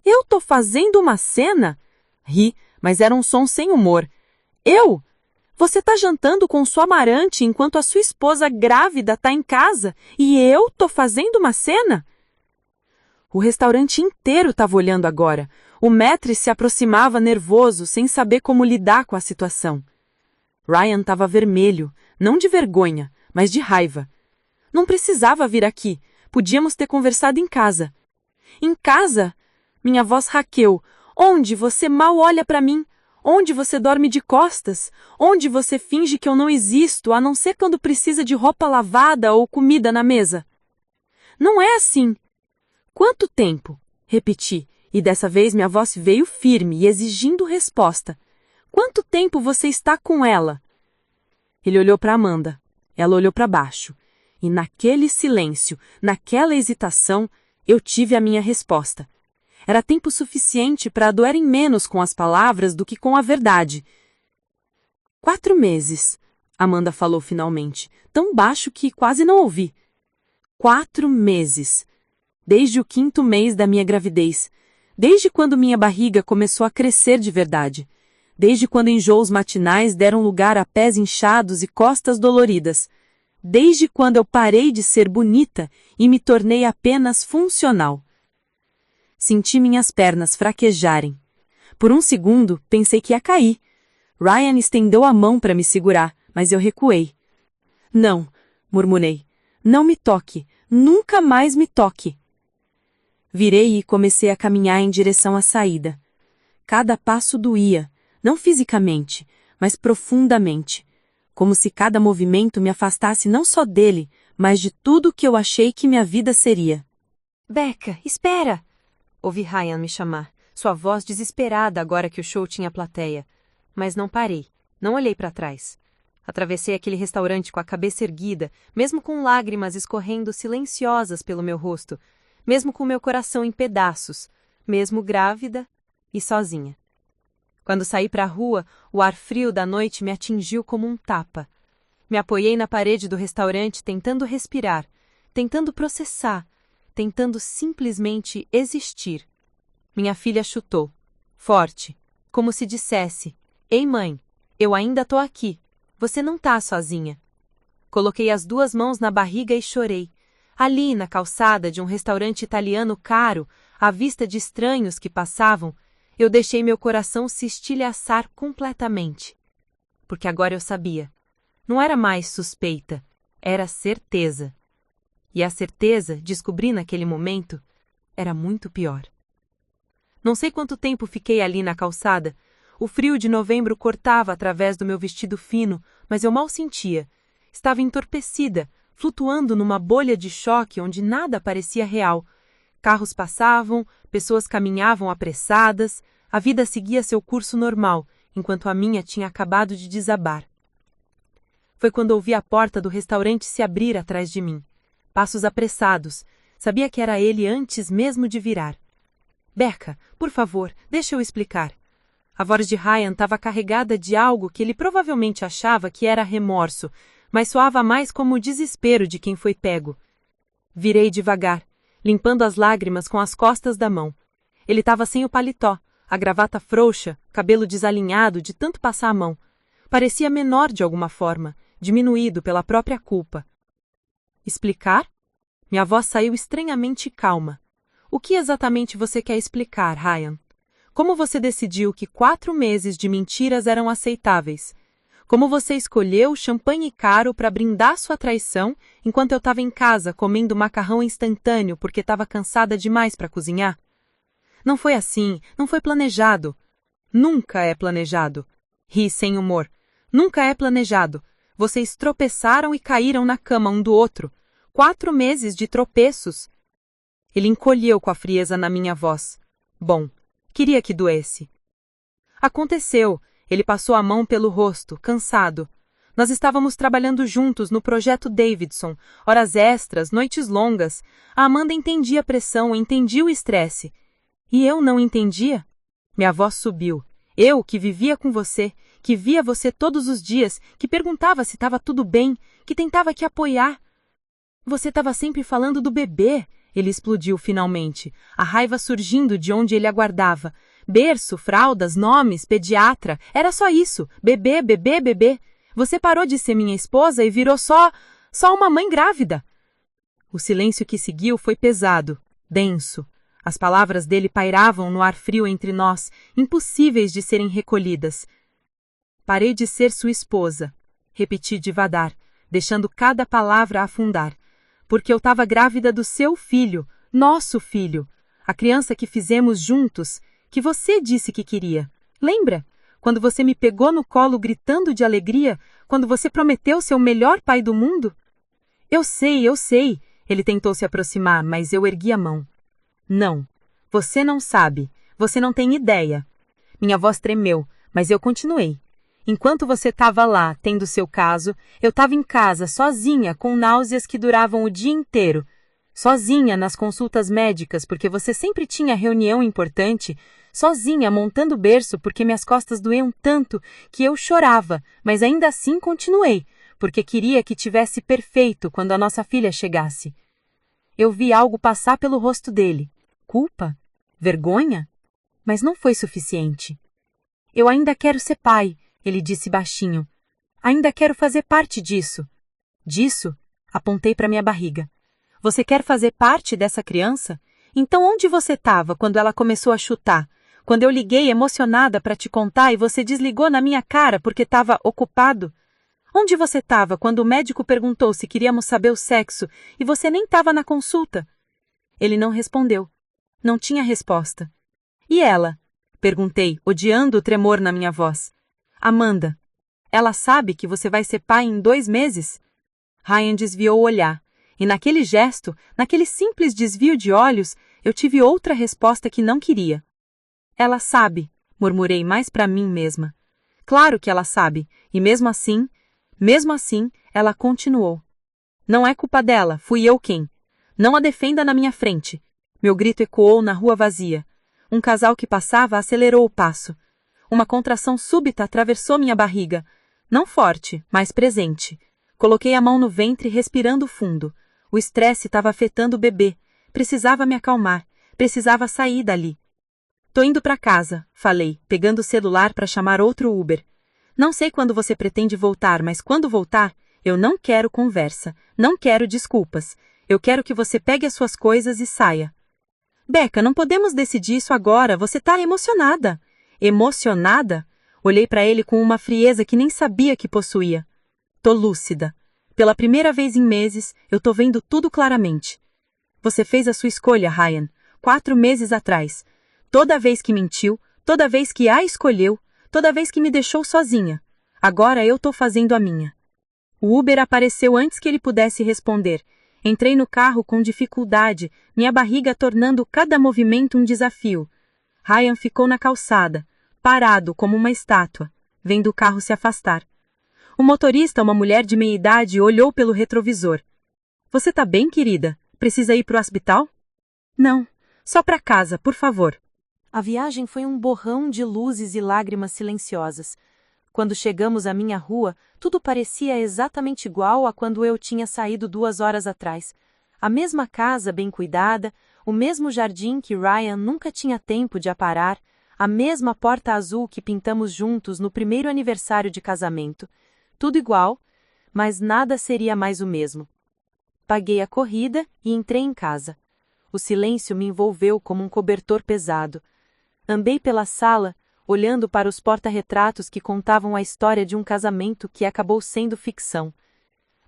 Eu tô fazendo uma cena? Ri, mas era um som sem humor. Eu? Você tá jantando com sua amarante enquanto a sua esposa grávida tá em casa e eu tô fazendo uma cena? O restaurante inteiro estava olhando agora. O maître se aproximava nervoso, sem saber como lidar com a situação. Ryan estava vermelho, não de vergonha, mas de raiva. Não precisava vir aqui. Podíamos ter conversado em casa. Em casa? Minha voz raqueu. Onde você mal olha para mim? Onde você dorme de costas? Onde você finge que eu não existo, a não ser quando precisa de roupa lavada ou comida na mesa? Não é assim. Quanto tempo? Repeti, e dessa vez minha voz veio firme e exigindo resposta. Quanto tempo você está com ela? Ele olhou para Amanda. Ela olhou para baixo. E naquele silêncio, naquela hesitação, eu tive a minha resposta. Era tempo suficiente para doerem menos com as palavras do que com a verdade. 4 meses, Amanda falou finalmente, tão baixo que quase não ouvi. 4 meses. Desde o 5º mês da minha gravidez. Desde quando minha barriga começou a crescer de verdade. Desde quando enjoos matinais deram lugar a pés inchados e costas doloridas. Desde quando eu parei de ser bonita e me tornei apenas funcional. Senti minhas pernas fraquejarem. Por um segundo, pensei que ia cair. Ryan estendeu a mão para me segurar, mas eu recuei. Não, murmurei. Não me toque. Nunca mais me toque. Virei e comecei a caminhar em direção à saída. Cada passo doía, não fisicamente, mas profundamente. Como se cada movimento me afastasse não só dele, mas de tudo que eu achei que minha vida seria. Becca, espera! Ouvi Ryan me chamar, sua voz desesperada agora que o show tinha plateia. Mas não parei, não olhei para trás. Atravessei aquele restaurante com a cabeça erguida, mesmo com lágrimas escorrendo silenciosas pelo meu rosto, mesmo com meu coração em pedaços, mesmo grávida e sozinha. Quando saí para a rua, o ar frio da noite me atingiu como um tapa. Me apoiei na parede do restaurante tentando respirar, tentando processar, tentando simplesmente existir. Minha filha chutou, forte, como se dissesse: Ei, mãe, eu ainda tô aqui, você não tá sozinha. Coloquei as 2 mãos na barriga e chorei. Ali, na calçada de um restaurante italiano caro, à vista de estranhos que passavam, eu deixei meu coração se estilhaçar completamente. Porque agora eu sabia. Não era mais suspeita, era certeza. E a certeza, descobri naquele momento, era muito pior. Não sei quanto tempo fiquei ali na calçada. O frio de novembro cortava através do meu vestido fino, mas eu mal sentia. Estava entorpecida, flutuando numa bolha de choque onde nada parecia real. Carros passavam, pessoas caminhavam apressadas, a vida seguia seu curso normal, enquanto a minha tinha acabado de desabar. Foi quando ouvi a porta do restaurante se abrir atrás de mim. Passos apressados. Sabia que era ele antes mesmo de virar. Becca, por favor, deixa eu explicar. A voz de Ryan estava carregada de algo que ele provavelmente achava que era remorso, mas soava mais como o desespero de quem foi pego. Virei devagar, limpando as lágrimas com as costas da mão. Ele estava sem o paletó, a gravata frouxa, cabelo desalinhado de tanto passar a mão. Parecia menor de alguma forma, diminuído pela própria culpa. Explicar? Minha voz saiu estranhamente calma. O que exatamente você quer explicar, Ryan? Como você decidiu que 4 meses de mentiras eram aceitáveis? Como você escolheu champanhe caro para brindar sua traição enquanto eu estava em casa comendo macarrão instantâneo porque estava cansada demais para cozinhar? Não foi assim, não foi planejado. Nunca é planejado. Ri sem humor. Nunca é planejado. Vocês tropeçaram e caíram na cama um do outro. 4 meses de tropeços. Ele encolheu com a frieza na minha voz. Bom, queria que doesse. Aconteceu. Ele passou a mão pelo rosto, cansado. Nós estávamos trabalhando juntos no projeto Davidson, horas extras, noites longas. A Amanda entendia a pressão, entendia o estresse. E eu não entendia? Minha voz subiu. Eu, que vivia com você, que via você todos os dias, que perguntava se estava tudo bem, que tentava te apoiar. Você estava sempre falando do bebê. Ele explodiu finalmente, a raiva surgindo de onde ele aguardava. Berço, fraldas, nomes, pediatra, era só isso. Bebê, bebê, bebê. Você parou de ser minha esposa e virou só uma mãe grávida. O silêncio que seguiu foi pesado, denso. As palavras dele pairavam no ar frio entre nós, impossíveis de serem recolhidas. Parei de ser sua esposa, repeti devagar, deixando cada palavra afundar. Porque eu estava grávida do seu filho, nosso filho, a criança que fizemos juntos, que você disse que queria. Lembra? Quando você me pegou no colo gritando de alegria, quando você prometeu ser o melhor pai do mundo? Eu sei, ele tentou se aproximar, mas eu ergui a mão. Não, você não sabe, você não tem ideia. Minha voz tremeu, mas eu continuei. Enquanto você estava lá, tendo seu caso, eu estava em casa, sozinha, com náuseas que duravam o dia inteiro. Sozinha nas consultas médicas, porque você sempre tinha reunião importante. Sozinha montando berço, porque minhas costas doíam tanto que eu chorava, mas ainda assim continuei, porque queria que tivesse perfeito quando a nossa filha chegasse. Eu vi algo passar pelo rosto dele. Culpa? Vergonha? Mas não foi suficiente. Eu ainda quero ser pai, ele disse baixinho. Ainda quero fazer parte disso. Disso? Apontei para minha barriga. Você quer fazer parte dessa criança? Então onde você estava quando ela começou a chutar? Quando eu liguei emocionada para te contar e você desligou na minha cara porque estava ocupado? Onde você estava quando o médico perguntou se queríamos saber o sexo e você nem estava na consulta? Ele não respondeu. Não tinha resposta. E ela? Perguntei, odiando o tremor na minha voz. Amanda. Ela sabe que você vai ser pai em 2 meses? Ryan desviou o olhar, e naquele gesto, naquele simples desvio de olhos, eu tive outra resposta que não queria. Ela sabe, murmurei mais para mim mesma. Claro que ela sabe, e mesmo assim, ela continuou. Não é culpa dela, fui eu quem. Não a defenda na minha frente. Meu grito ecoou na rua vazia. Um casal que passava acelerou o passo. Uma contração súbita atravessou minha barriga. Não forte, mas presente. Coloquei a mão no ventre, respirando fundo. O estresse estava afetando o bebê. Precisava me acalmar. Precisava sair dali. Tô indo para casa, falei, pegando o celular para chamar outro Uber. Não sei quando você pretende voltar, mas quando voltar, eu não quero conversa. Não quero desculpas. Eu quero que você pegue as suas coisas e saia. Becca, não podemos decidir isso agora. Você tá emocionada. Emocionada? Olhei para ele com uma frieza que nem sabia que possuía. Tô lúcida. Pela primeira vez em meses, eu tô vendo tudo claramente. Você fez a sua escolha, Ryan, 4 meses atrás. Toda vez que mentiu, toda vez que a escolheu, toda vez que me deixou sozinha. Agora eu tô fazendo a minha. O Uber apareceu antes que ele pudesse responder. Entrei no carro com dificuldade, minha barriga tornando cada movimento um desafio. Ryan ficou na calçada, parado como uma estátua, vendo o carro se afastar. O motorista, uma mulher de meia-idade, olhou pelo retrovisor. Você tá bem, querida? Precisa ir pro hospital? Não, só pra casa, por favor. A viagem foi um borrão de luzes e lágrimas silenciosas. Quando chegamos à minha rua, tudo parecia exatamente igual a quando eu tinha saído 2 horas atrás. A mesma casa bem cuidada, o mesmo jardim que Ryan nunca tinha tempo de aparar, a mesma porta azul que pintamos juntos no primeiro aniversário de casamento. Tudo igual, mas nada seria mais o mesmo. Paguei a corrida e entrei em casa. O silêncio me envolveu como um cobertor pesado. Andei pela sala, olhando para os porta-retratos que contavam a história de um casamento que acabou sendo ficção.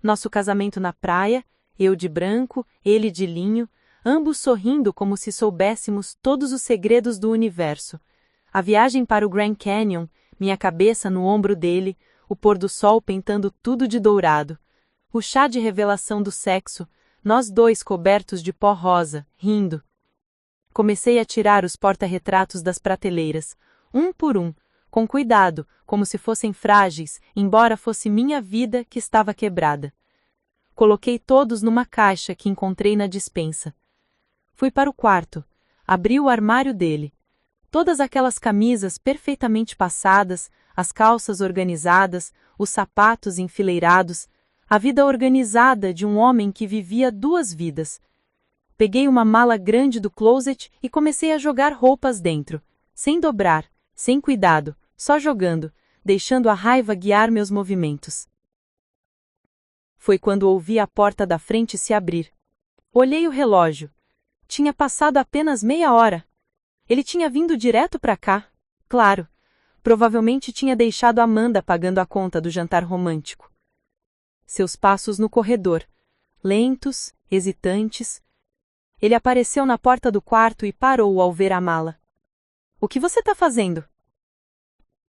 Nosso casamento na praia, eu de branco, ele de linho, ambos sorrindo como se soubéssemos todos os segredos do universo. A viagem para o Grand Canyon, minha cabeça no ombro dele, o pôr do sol pintando tudo de dourado. O chá de revelação do sexo, nós dois cobertos de pó rosa, rindo. Comecei a tirar os porta-retratos das prateleiras, um por um, com cuidado, como se fossem frágeis, embora fosse minha vida que estava quebrada. Coloquei todos numa caixa que encontrei na despensa. Fui para o quarto, abri o armário dele. Todas aquelas camisas perfeitamente passadas, as calças organizadas, os sapatos enfileirados, a vida organizada de um homem que vivia 2 vidas. Peguei uma mala grande do closet e comecei a jogar roupas dentro, sem dobrar, sem cuidado, só jogando, deixando a raiva guiar meus movimentos. Foi quando ouvi a porta da frente se abrir. Olhei o relógio. Tinha passado apenas meia hora. Ele tinha vindo direto para cá. Claro, provavelmente tinha deixado Amanda pagando a conta do jantar romântico. Seus passos no corredor, lentos, hesitantes. Ele apareceu na porta do quarto e parou ao ver a mala. O que você está fazendo?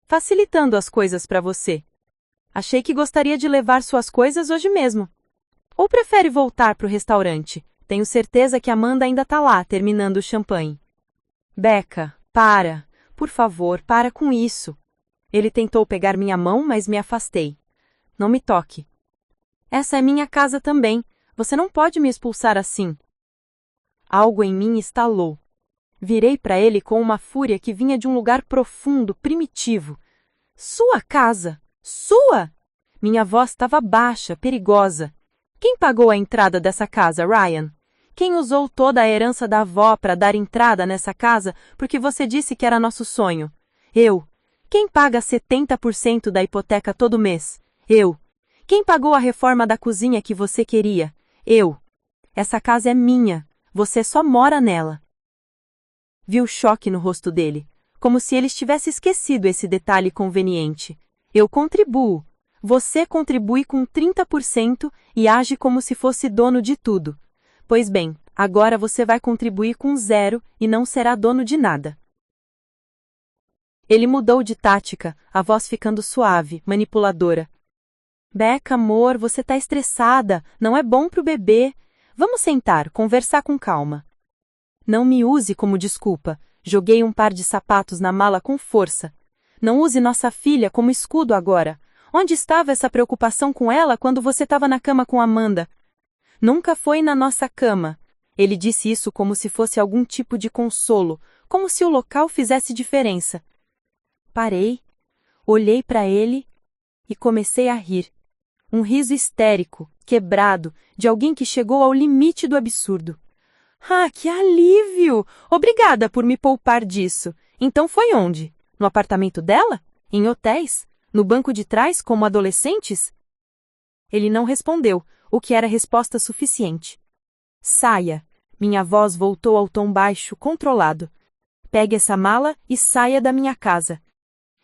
Facilitando as coisas para você. Achei que gostaria de levar suas coisas hoje mesmo. Ou prefere voltar para o restaurante? Tenho certeza que Amanda ainda está lá, terminando o champanhe. Becca, para. Por favor, para com isso. Ele tentou pegar minha mão, mas me afastei. Não me toque. Essa é minha casa também. Você não pode me expulsar assim. Algo em mim estalou. Virei para ele com uma fúria que vinha de um lugar profundo, primitivo. Sua casa! Sua! Minha voz estava baixa, perigosa. Quem pagou a entrada dessa casa, Ryan? Quem usou toda a herança da avó para dar entrada nessa casa porque você disse que era nosso sonho? Eu. Quem paga 70% da hipoteca todo mês? Eu. Quem pagou a reforma da cozinha que você queria? Eu. Essa casa é minha. Você só mora nela. Vi o choque no rosto dele, como se ele tivesse esquecido esse detalhe conveniente. Eu contribuo. Você contribui com 30% e age como se fosse dono de tudo. Pois bem, agora você vai contribuir com 0 e não será dono de nada. Ele mudou de tática, a voz ficando suave, manipuladora. Becca, amor, você tá estressada, não é bom pro bebê. Vamos sentar, conversar com calma. Não me use como desculpa. Joguei um par de sapatos na mala com força. Não use nossa filha como escudo agora. Onde estava essa preocupação com ela quando você estava na cama com Amanda? Nunca foi na nossa cama. Ele disse isso como se fosse algum tipo de consolo, como se o local fizesse diferença. Parei, olhei para ele e comecei a rir. Um riso histérico, quebrado, de alguém que chegou ao limite do absurdo. Ah, que alívio! Obrigada por me poupar disso. Então foi onde? No apartamento dela? Em hotéis? No banco de trás, como adolescentes? Ele não respondeu, o que era resposta suficiente. Saia. Minha voz voltou ao tom baixo, controlado. Pegue essa mala e saia da minha casa.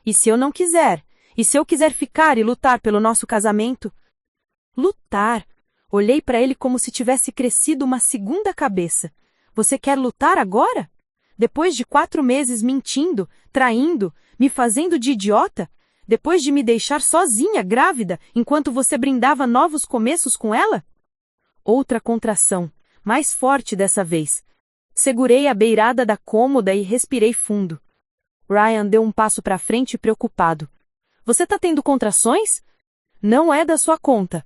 E se eu não quiser? E se eu quiser ficar e lutar pelo nosso casamento? Lutar? Olhei para ele como se tivesse crescido uma segunda cabeça. Você quer lutar agora? Depois de 4 meses mentindo, traindo, me fazendo de idiota? Depois de me deixar sozinha, grávida, enquanto você brindava novos começos com ela? Outra contração, mais forte dessa vez. Segurei a beirada da cômoda e respirei fundo. Ryan deu um passo para frente preocupado. Você tá tendo contrações? Não é da sua conta.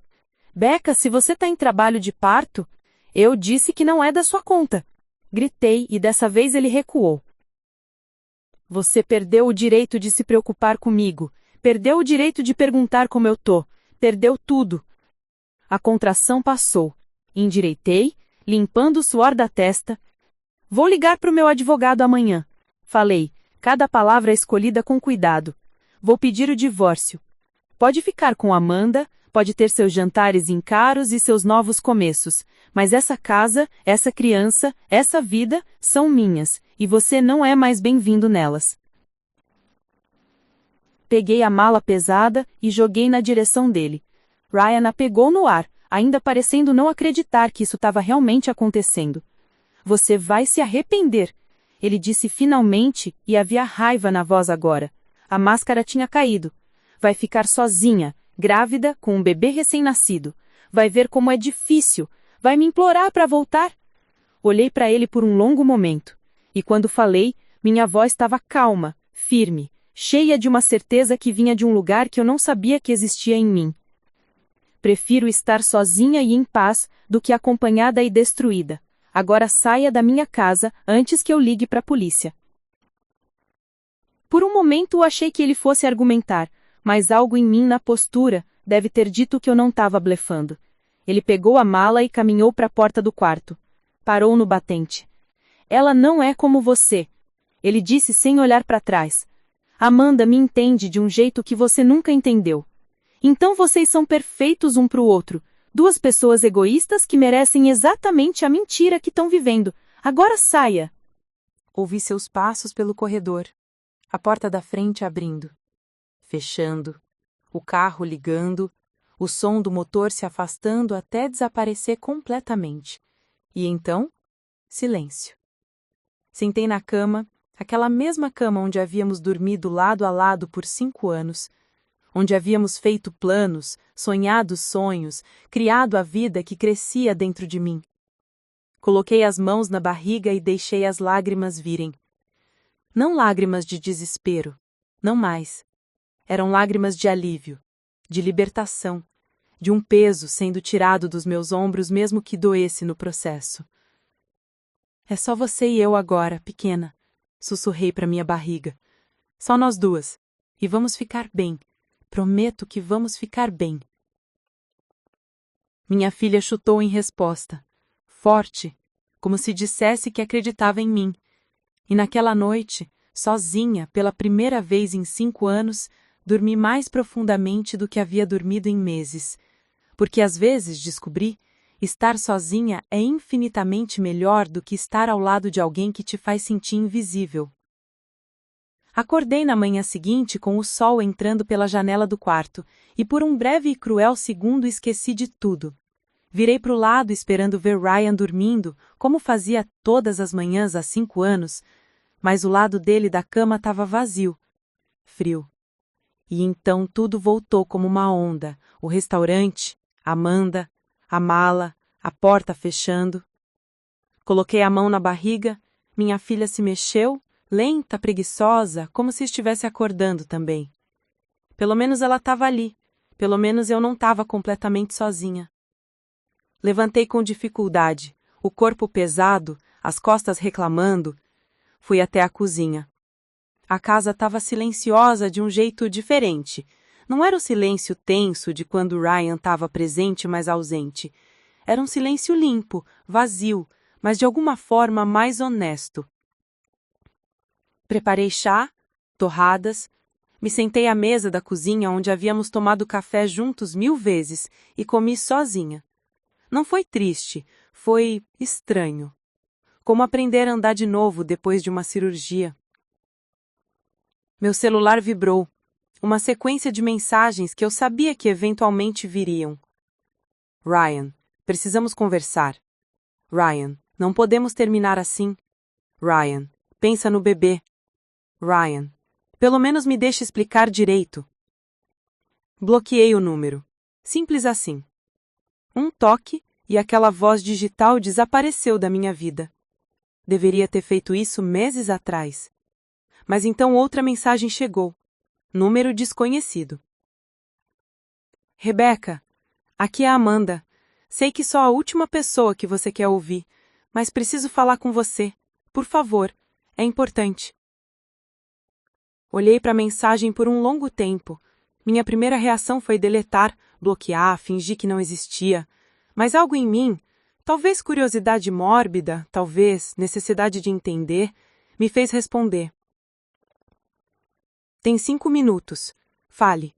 Becca, se você tá em trabalho de parto, eu disse que não é da sua conta. Gritei e dessa vez ele recuou. Você perdeu o direito de se preocupar comigo. Perdeu o direito de perguntar como eu tô. Perdeu tudo. A contração passou. Endireitei, limpando o suor da testa. Vou ligar pro meu advogado amanhã. Falei, cada palavra escolhida com cuidado. Vou pedir o divórcio. Pode ficar com Amanda, pode ter seus jantares em caros e seus novos começos, mas essa casa, essa criança, essa vida, são minhas, e você não é mais bem-vindo nelas. Peguei a mala pesada e joguei na direção dele. Ryan a pegou no ar, ainda parecendo não acreditar que isso estava realmente acontecendo. Você vai se arrepender, ele disse finalmente, e havia raiva na voz agora. A máscara tinha caído. Vai ficar sozinha, grávida, com um bebê recém-nascido. Vai ver como é difícil. Vai me implorar para voltar. Olhei para ele por um longo momento. E quando falei, minha voz estava calma, firme, cheia de uma certeza que vinha de um lugar que eu não sabia que existia em mim. Prefiro estar sozinha e em paz do que acompanhada e destruída. Agora saia da minha casa antes que eu ligue para a polícia. Por um momento achei que ele fosse argumentar, mas algo em mim na postura deve ter dito que eu não estava blefando. Ele pegou a mala e caminhou para a porta do quarto. Parou no batente. Ela não é como você. Ele disse sem olhar para trás. Amanda me entende de um jeito que você nunca entendeu. Então vocês são perfeitos um para o outro. 2 pessoas egoístas que merecem exatamente a mentira que estão vivendo. Agora saia. Ouvi seus passos pelo corredor. A porta da frente abrindo. Fechando. O carro ligando. O som do motor se afastando até desaparecer completamente. E então, silêncio. Sentei na cama, aquela mesma cama onde havíamos dormido lado a lado por 5 anos, onde havíamos feito planos, sonhado sonhos, criado a vida que crescia dentro de mim. Coloquei as mãos na barriga e deixei as lágrimas virem. Não lágrimas de desespero, não mais. Eram lágrimas de alívio, de libertação, de um peso sendo tirado dos meus ombros mesmo que doesse no processo. É só você e eu agora, pequena, sussurrei para minha barriga. Só nós duas. E vamos ficar bem. Prometo que vamos ficar bem. Minha filha chutou em resposta, forte, como se dissesse que acreditava em mim. E naquela noite, sozinha, pela primeira vez em 5 anos, dormi mais profundamente do que havia dormido em meses. Porque às vezes descobri, estar sozinha é infinitamente melhor do que estar ao lado de alguém que te faz sentir invisível. Acordei na manhã seguinte com o sol entrando pela janela do quarto, e por um breve e cruel segundo esqueci de tudo. Virei para o lado esperando ver Ryan dormindo, como fazia todas as manhãs há 5 anos, mas o lado dele da cama estava vazio, frio. E então tudo voltou como uma onda, o restaurante, Amanda, a mala, a porta fechando. Coloquei a mão na barriga, minha filha se mexeu, lenta, preguiçosa, como se estivesse acordando também. Pelo menos ela estava ali, pelo menos eu não estava completamente sozinha. Levantei com dificuldade, o corpo pesado, as costas reclamando. Fui até a cozinha. A casa estava silenciosa de um jeito diferente. Não era o silêncio tenso de quando Ryan estava presente, mas ausente. Era um silêncio limpo, vazio, mas de alguma forma mais honesto. Preparei chá, torradas, me sentei à mesa da cozinha onde havíamos tomado café juntos 1000 vezes e comi sozinha. Não foi triste, foi estranho. Como aprender a andar de novo depois de uma cirurgia. Meu celular vibrou. Uma sequência de mensagens que eu sabia que eventualmente viriam. Ryan, precisamos conversar. Ryan, não podemos terminar assim. Ryan, pensa no bebê. Ryan, pelo menos me deixe explicar direito. Bloqueei o número. Simples assim. Um toque e aquela voz digital desapareceu da minha vida. Deveria ter feito isso meses atrás. Mas então outra mensagem chegou. Número desconhecido. Rebeca, aqui é a Amanda. Sei que sou a última pessoa que você quer ouvir, mas preciso falar com você. Por favor, é importante. Olhei para a mensagem por um longo tempo. Minha primeira reação foi deletar, bloquear, fingir que não existia. Mas algo em mim, talvez curiosidade mórbida, talvez necessidade de entender, me fez responder. Tem 5 minutos. Fale.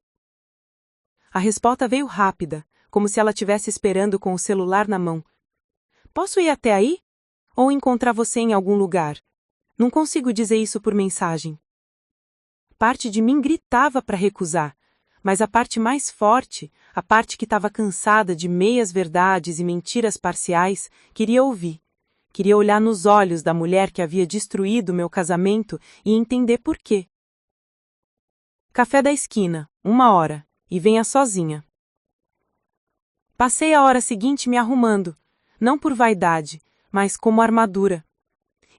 A resposta veio rápida, como se ela estivesse esperando com o celular na mão. Posso ir até aí? Ou encontrar você em algum lugar? Não consigo dizer isso por mensagem. Parte de mim gritava para recusar, mas a parte mais forte, a parte que estava cansada de meias verdades e mentiras parciais, queria ouvir. Queria olhar nos olhos da mulher que havia destruído meu casamento e entender por quê. Café da esquina, 1 hora, e venha sozinha. Passei a hora seguinte me arrumando, não por vaidade, mas como armadura.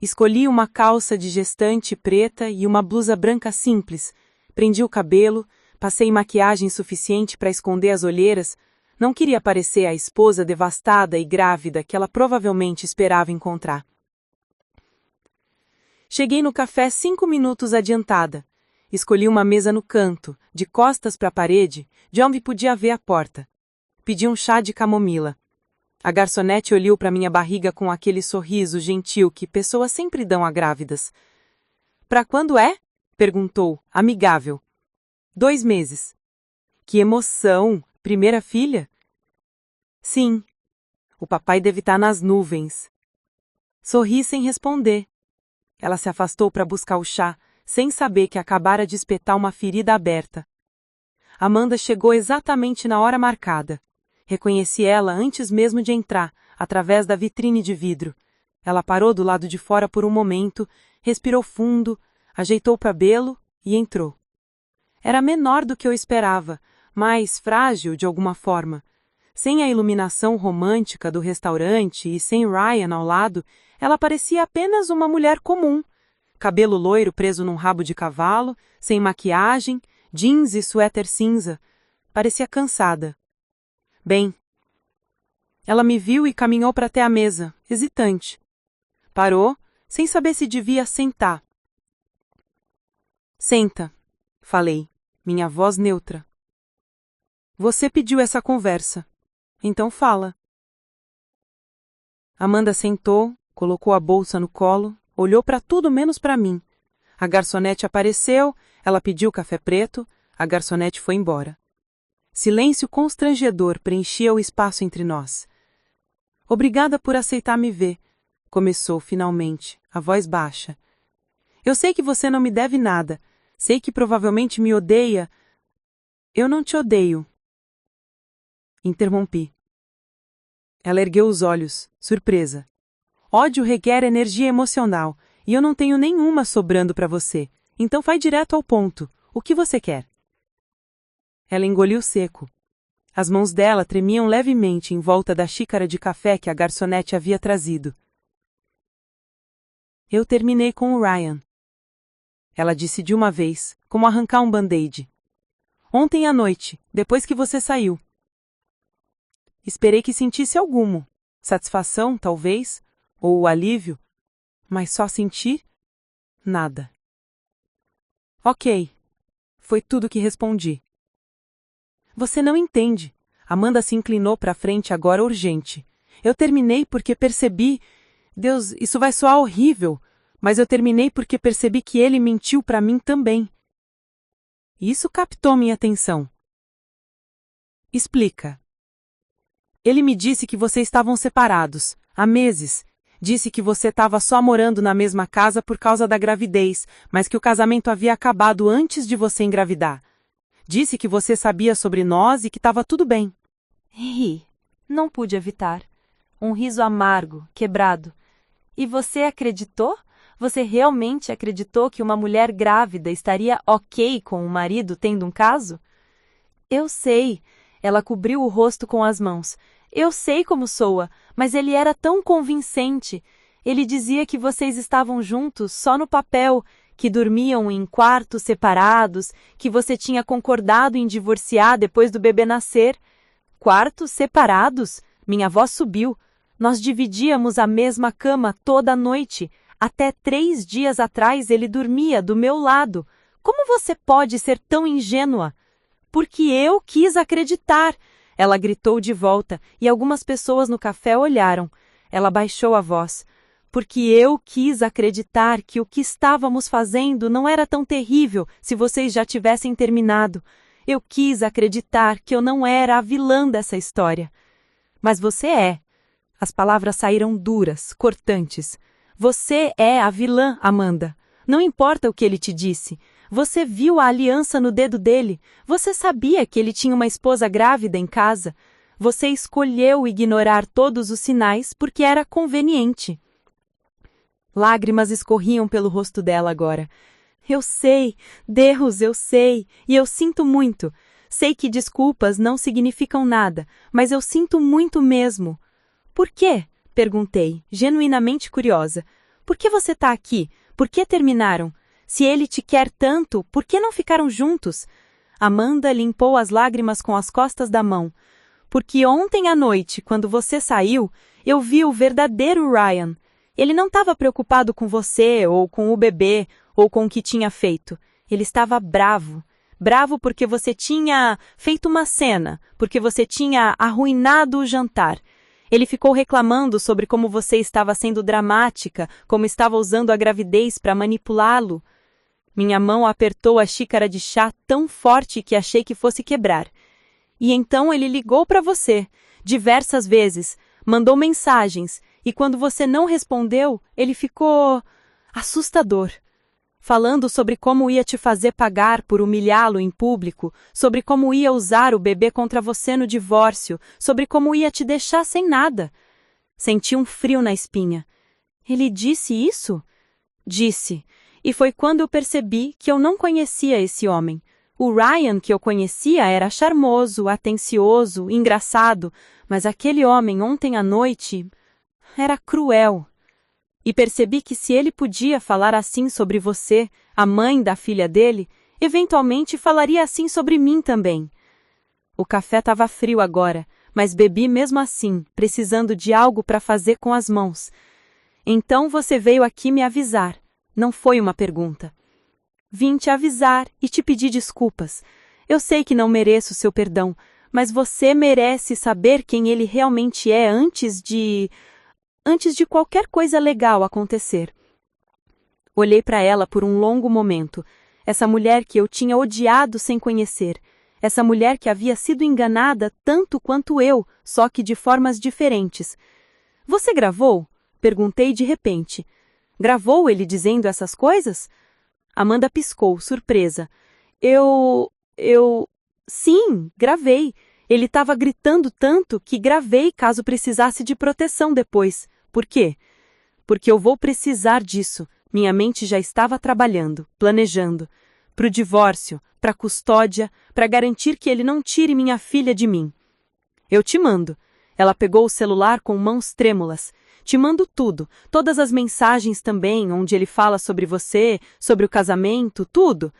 Escolhi uma calça de gestante preta e uma blusa branca simples, prendi o cabelo, passei maquiagem suficiente para esconder as olheiras, não queria parecer a esposa devastada e grávida que ela provavelmente esperava encontrar. Cheguei no café 5 minutos adiantada. Escolhi uma mesa no canto, de costas para a parede, de onde podia ver a porta. Pedi um chá de camomila. A garçonete olhou para minha barriga com aquele sorriso gentil que pessoas sempre dão a grávidas. Para quando é? Perguntou, amigável. 2 meses. Que emoção! Primeira filha? Sim. O papai deve estar nas nuvens. Sorri sem responder. Ela se afastou para buscar o chá, sem saber que acabara de espetar uma ferida aberta. Amanda chegou exatamente na hora marcada. Reconheci ela antes mesmo de entrar, através da vitrine de vidro. Ela parou do lado de fora por um momento, respirou fundo, ajeitou o cabelo e entrou. Era menor do que eu esperava, mais frágil de alguma forma. Sem a iluminação romântica do restaurante e sem Ryan ao lado, ela parecia apenas uma mulher comum. Cabelo loiro preso num rabo de cavalo, sem maquiagem, jeans e suéter cinza. Parecia cansada. Bem, ela me viu e caminhou para até a mesa, hesitante. Parou, sem saber se devia sentar. Senta, falei, minha voz neutra. Você pediu essa conversa, então fala. Amanda sentou, colocou a bolsa no colo, olhou para tudo menos para mim. A garçonete apareceu, ela pediu café preto, a garçonete foi embora. Silêncio constrangedor preenchia o espaço entre nós. Obrigada por aceitar me ver, começou finalmente, a voz baixa. Eu sei que você não me deve nada, sei que provavelmente me odeia. Eu não te odeio. Interrompi. Ela ergueu os olhos, surpresa. Ódio requer energia emocional, e eu não tenho nenhuma sobrando para você, então vai direto ao ponto. O que você quer? Ela engoliu seco. As mãos dela tremiam levemente em volta da xícara de café que a garçonete havia trazido. Eu terminei com o Ryan. Ela disse de uma vez, como arrancar um band-aid. Ontem à noite, depois que você saiu. Esperei que sentisse algumo. Satisfação, talvez, ou alívio, mas só senti nada. Ok. Foi tudo que respondi. Você não entende. Amanda se inclinou para frente agora urgente. Eu terminei porque percebi... Deus, isso vai soar horrível, mas eu terminei porque percebi que ele mentiu para mim também. Isso captou minha atenção. Explica. Ele me disse que vocês estavam separados, há meses. Disse que você estava só morando na mesma casa por causa da gravidez, mas que o casamento havia acabado antes de você engravidar. Disse que você sabia sobre nós e que estava tudo bem. Ri. Não pude evitar. Um riso amargo, quebrado. E você acreditou? Você realmente acreditou que uma mulher grávida estaria ok com o marido tendo um caso? Eu sei. Ela cobriu o rosto com as mãos. Eu sei como soa, mas ele era tão convincente. Ele dizia que vocês estavam juntos só no papel, que dormiam em quartos separados, que você tinha concordado em divorciar depois do bebê nascer. Quartos separados? Minha voz subiu. Nós dividíamos a mesma cama toda noite. Até 3 dias atrás ele dormia do meu lado. Como você pode ser tão ingênua? Porque eu quis acreditar. Ela gritou de volta, e algumas pessoas no café olharam. Ela baixou a voz. Porque eu quis acreditar que o que estávamos fazendo não era tão terrível se vocês já tivessem terminado. Eu quis acreditar que eu não era a vilã dessa história. Mas você é. As palavras saíram duras, cortantes. Você é a vilã, Amanda. Não importa o que ele te disse. Você viu a aliança no dedo dele. Você sabia que ele tinha uma esposa grávida em casa. Você escolheu ignorar todos os sinais porque era conveniente. Lágrimas escorriam pelo rosto dela agora. Eu sei, Deus, eu sei, e eu sinto muito. Sei que desculpas não significam nada, mas eu sinto muito mesmo. Por quê? Perguntei, genuinamente curiosa. Por que você está aqui? Por que terminaram? Se ele te quer tanto, por que não ficaram juntos? Amanda limpou as lágrimas com as costas da mão. Porque ontem à noite, quando você saiu, eu vi o verdadeiro Ryan. Ele não estava preocupado com você, ou com o bebê, ou com o que tinha feito. Ele estava bravo. Bravo porque você tinha feito uma cena, porque você tinha arruinado o jantar. Ele ficou reclamando sobre como você estava sendo dramática, como estava usando a gravidez para manipulá-lo. Minha mão apertou a xícara de chá tão forte que achei que fosse quebrar. E então ele ligou para você, diversas vezes, mandou mensagens, e quando você não respondeu, ele ficou assustador. Falando sobre como ia te fazer pagar por humilhá-lo em público, sobre como ia usar o bebê contra você no divórcio, sobre como ia te deixar sem nada. Senti um frio na espinha. Ele disse isso? Disse. E foi quando eu percebi que eu não conhecia esse homem. O Ryan que eu conhecia era charmoso, atencioso, engraçado, mas aquele homem ontem à noite era cruel. E percebi que se ele podia falar assim sobre você, a mãe da filha dele, Eventualmente falaria assim sobre mim também. O café estava frio agora, mas bebi mesmo assim, precisando de algo para fazer com as mãos. Então você veio aqui me avisar. Não foi uma pergunta. Vim te avisar e te pedir desculpas. Eu sei que não mereço seu perdão, mas você merece saber quem ele realmente é antes de qualquer coisa legal acontecer. Olhei para ela por um longo momento. Essa mulher que eu tinha odiado sem conhecer. Essa mulher que havia sido enganada tanto quanto eu, só que de formas diferentes. Você gravou? Perguntei de repente. Gravou ele dizendo essas coisas? Amanda piscou, surpresa. Sim, gravei. Ele estava gritando tanto que gravei caso precisasse de proteção depois. Por quê? Porque eu vou precisar disso. Minha mente já estava trabalhando, planejando. Para o divórcio, para a custódia, para garantir que ele não tire minha filha de mim. Eu te mando. Ela pegou o celular com mãos trêmulas. Te mando tudo, todas as mensagens também, onde ele fala sobre você, sobre o casamento, tudo.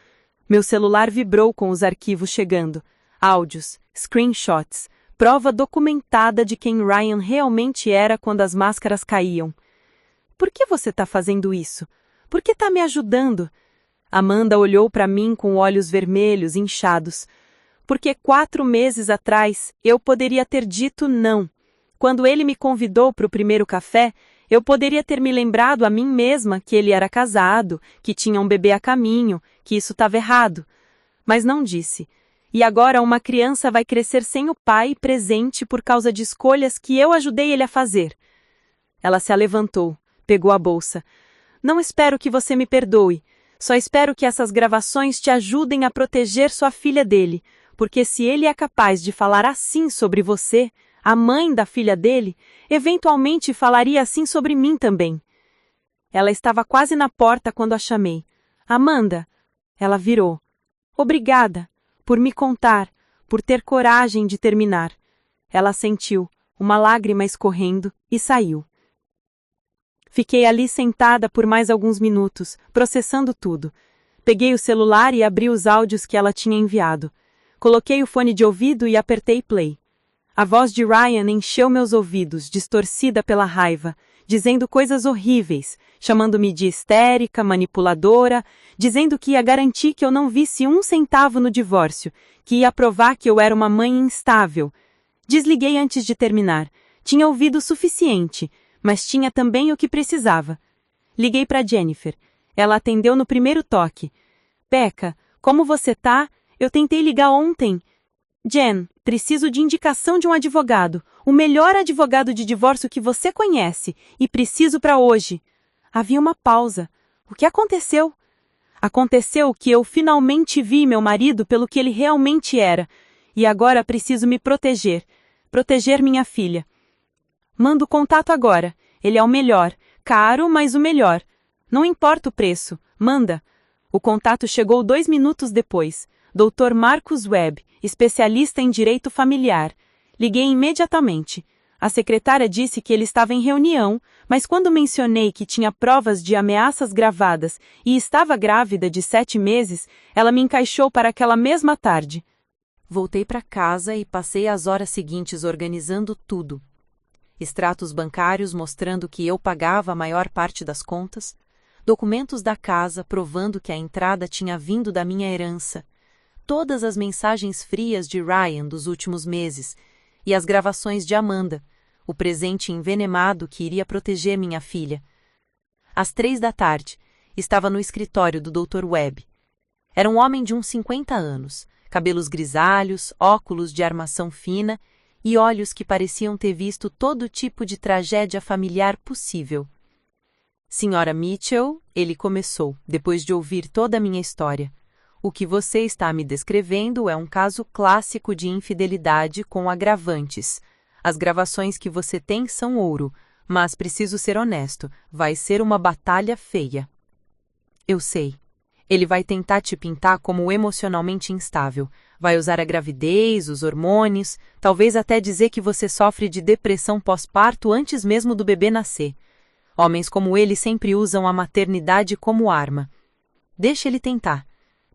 Meu celular vibrou com os arquivos chegando. Áudios, screenshots, prova documentada de quem Ryan realmente era quando as máscaras caíam. Por que você está fazendo isso? Por que está me ajudando? Amanda olhou para mim com olhos vermelhos, inchados. Porque 4 meses atrás eu poderia ter dito não. Quando ele me convidou para o primeiro café, eu poderia ter me lembrado a mim mesma que ele era casado, que tinha um bebê a caminho, que isso estava errado. Mas não disse. E agora uma criança vai crescer sem o pai presente por causa de escolhas que eu ajudei ele a fazer. Ela se levantou, pegou a bolsa. Não espero que você me perdoe. Só espero que essas gravações te ajudem a proteger sua filha dele, porque se ele é capaz de falar assim sobre você, a mãe da filha dele, eventualmente falaria assim sobre mim também. Ela estava quase na porta quando a chamei. Amanda! Ela virou. Obrigada por me contar, por ter coragem de terminar. Ela sentiu, uma lágrima escorrendo, e saiu. Fiquei ali sentada por mais alguns minutos, processando tudo. Peguei o celular e abri os áudios que ela tinha enviado. Coloquei o fone de ouvido e apertei play. A voz de Ryan encheu meus ouvidos, distorcida pela raiva, dizendo coisas horríveis, chamando-me de histérica, manipuladora, dizendo que ia garantir que eu não visse 1 centavo no divórcio, que ia provar que eu era uma mãe instável. Desliguei antes de terminar. Tinha ouvido o suficiente, mas tinha também o que precisava. Liguei para Jennifer. Ela atendeu no primeiro toque. Becca, como você tá? Eu tentei ligar ontem. Jen, preciso de indicação de um advogado, o melhor advogado de divórcio que você conhece, e preciso para hoje. Havia uma pausa. O que aconteceu? Aconteceu que eu finalmente vi meu marido pelo que ele realmente era, e agora preciso me proteger minha filha. Manda o contato agora. Ele é o melhor. Caro, mas o melhor. Não importa o preço. Manda. O contato chegou 2 minutos depois. Dr. Marcus Webb, especialista em direito familiar. Liguei imediatamente. A secretária disse que ele estava em reunião, mas quando mencionei que tinha provas de ameaças gravadas e estava grávida de 7 meses, ela me encaixou para aquela mesma tarde. Voltei para casa e passei as horas seguintes organizando tudo. Extratos bancários mostrando que eu pagava a maior parte das contas, documentos da casa provando que a entrada tinha vindo da minha herança, todas as mensagens frias de Ryan dos últimos meses e as gravações de Amanda, o presente envenenado que iria proteger minha filha. Às 3 da tarde, estava no escritório do Dr. Webb. Era um homem de uns 50 anos, cabelos grisalhos, óculos de armação fina e olhos que pareciam ter visto todo tipo de tragédia familiar possível. Senhora Mitchell, ele começou, depois de ouvir toda a minha história. O que você está me descrevendo é um caso clássico de infidelidade com agravantes. As gravações que você tem são ouro, mas preciso ser honesto, vai ser uma batalha feia. Eu sei. Ele vai tentar te pintar como emocionalmente instável. Vai usar a gravidez, os hormônios, talvez até dizer que você sofre de depressão pós-parto antes mesmo do bebê nascer. Homens como ele sempre usam a maternidade como arma. Deixe ele tentar.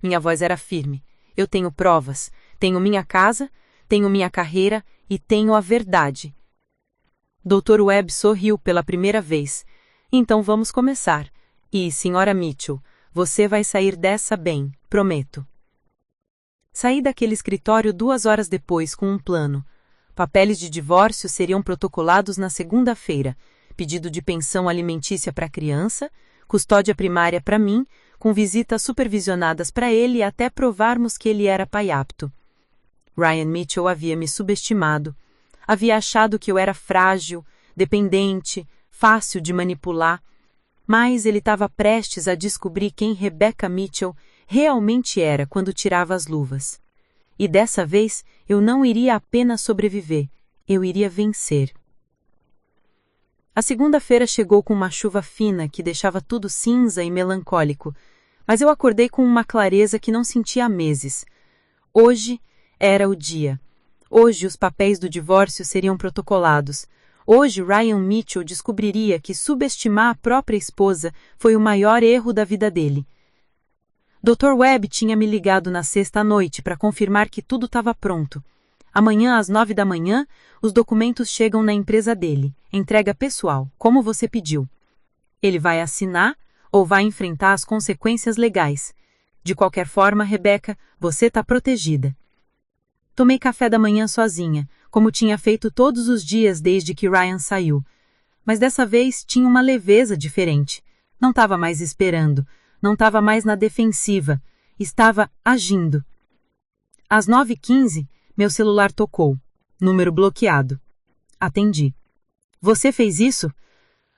Minha voz era firme. Eu tenho provas. Tenho minha casa, tenho minha carreira e tenho a verdade. Dr. Webb sorriu pela primeira vez. Então vamos começar. E, Sra. Mitchell, você vai sair dessa bem, prometo. Saí daquele escritório 2 horas depois com um plano. Papéis de divórcio seriam protocolados na segunda-feira, pedido de pensão alimentícia para a criança, custódia primária para mim, com visitas supervisionadas para ele até provarmos que ele era pai apto. Ryan Mitchell havia me subestimado. Havia achado que eu era frágil, dependente, fácil de manipular, mas ele estava prestes a descobrir quem Rebecca Mitchell realmente era quando tirava as luvas. E dessa vez eu não iria apenas sobreviver, eu iria vencer. A segunda-feira chegou com uma chuva fina que deixava tudo cinza e melancólico, mas eu acordei com uma clareza que não sentia há meses. Hoje era o dia. Hoje os papéis do divórcio seriam protocolados. Hoje Ryan Mitchell descobriria que subestimar a própria esposa foi o maior erro da vida dele. Dr. Webb tinha me ligado na sexta à noite para confirmar que tudo estava pronto. Amanhã, às 9 da manhã, os documentos chegam na empresa dele. Entrega pessoal, como você pediu. Ele vai assinar ou vai enfrentar as consequências legais. De qualquer forma, Rebecca, você está protegida. Tomei café da manhã sozinha, como tinha feito todos os dias desde que Ryan saiu. Mas dessa vez tinha uma leveza diferente. Não estava mais esperando, não estava mais na defensiva, estava agindo. Às 9h15, meu celular tocou. Número bloqueado. Atendi. Você fez isso?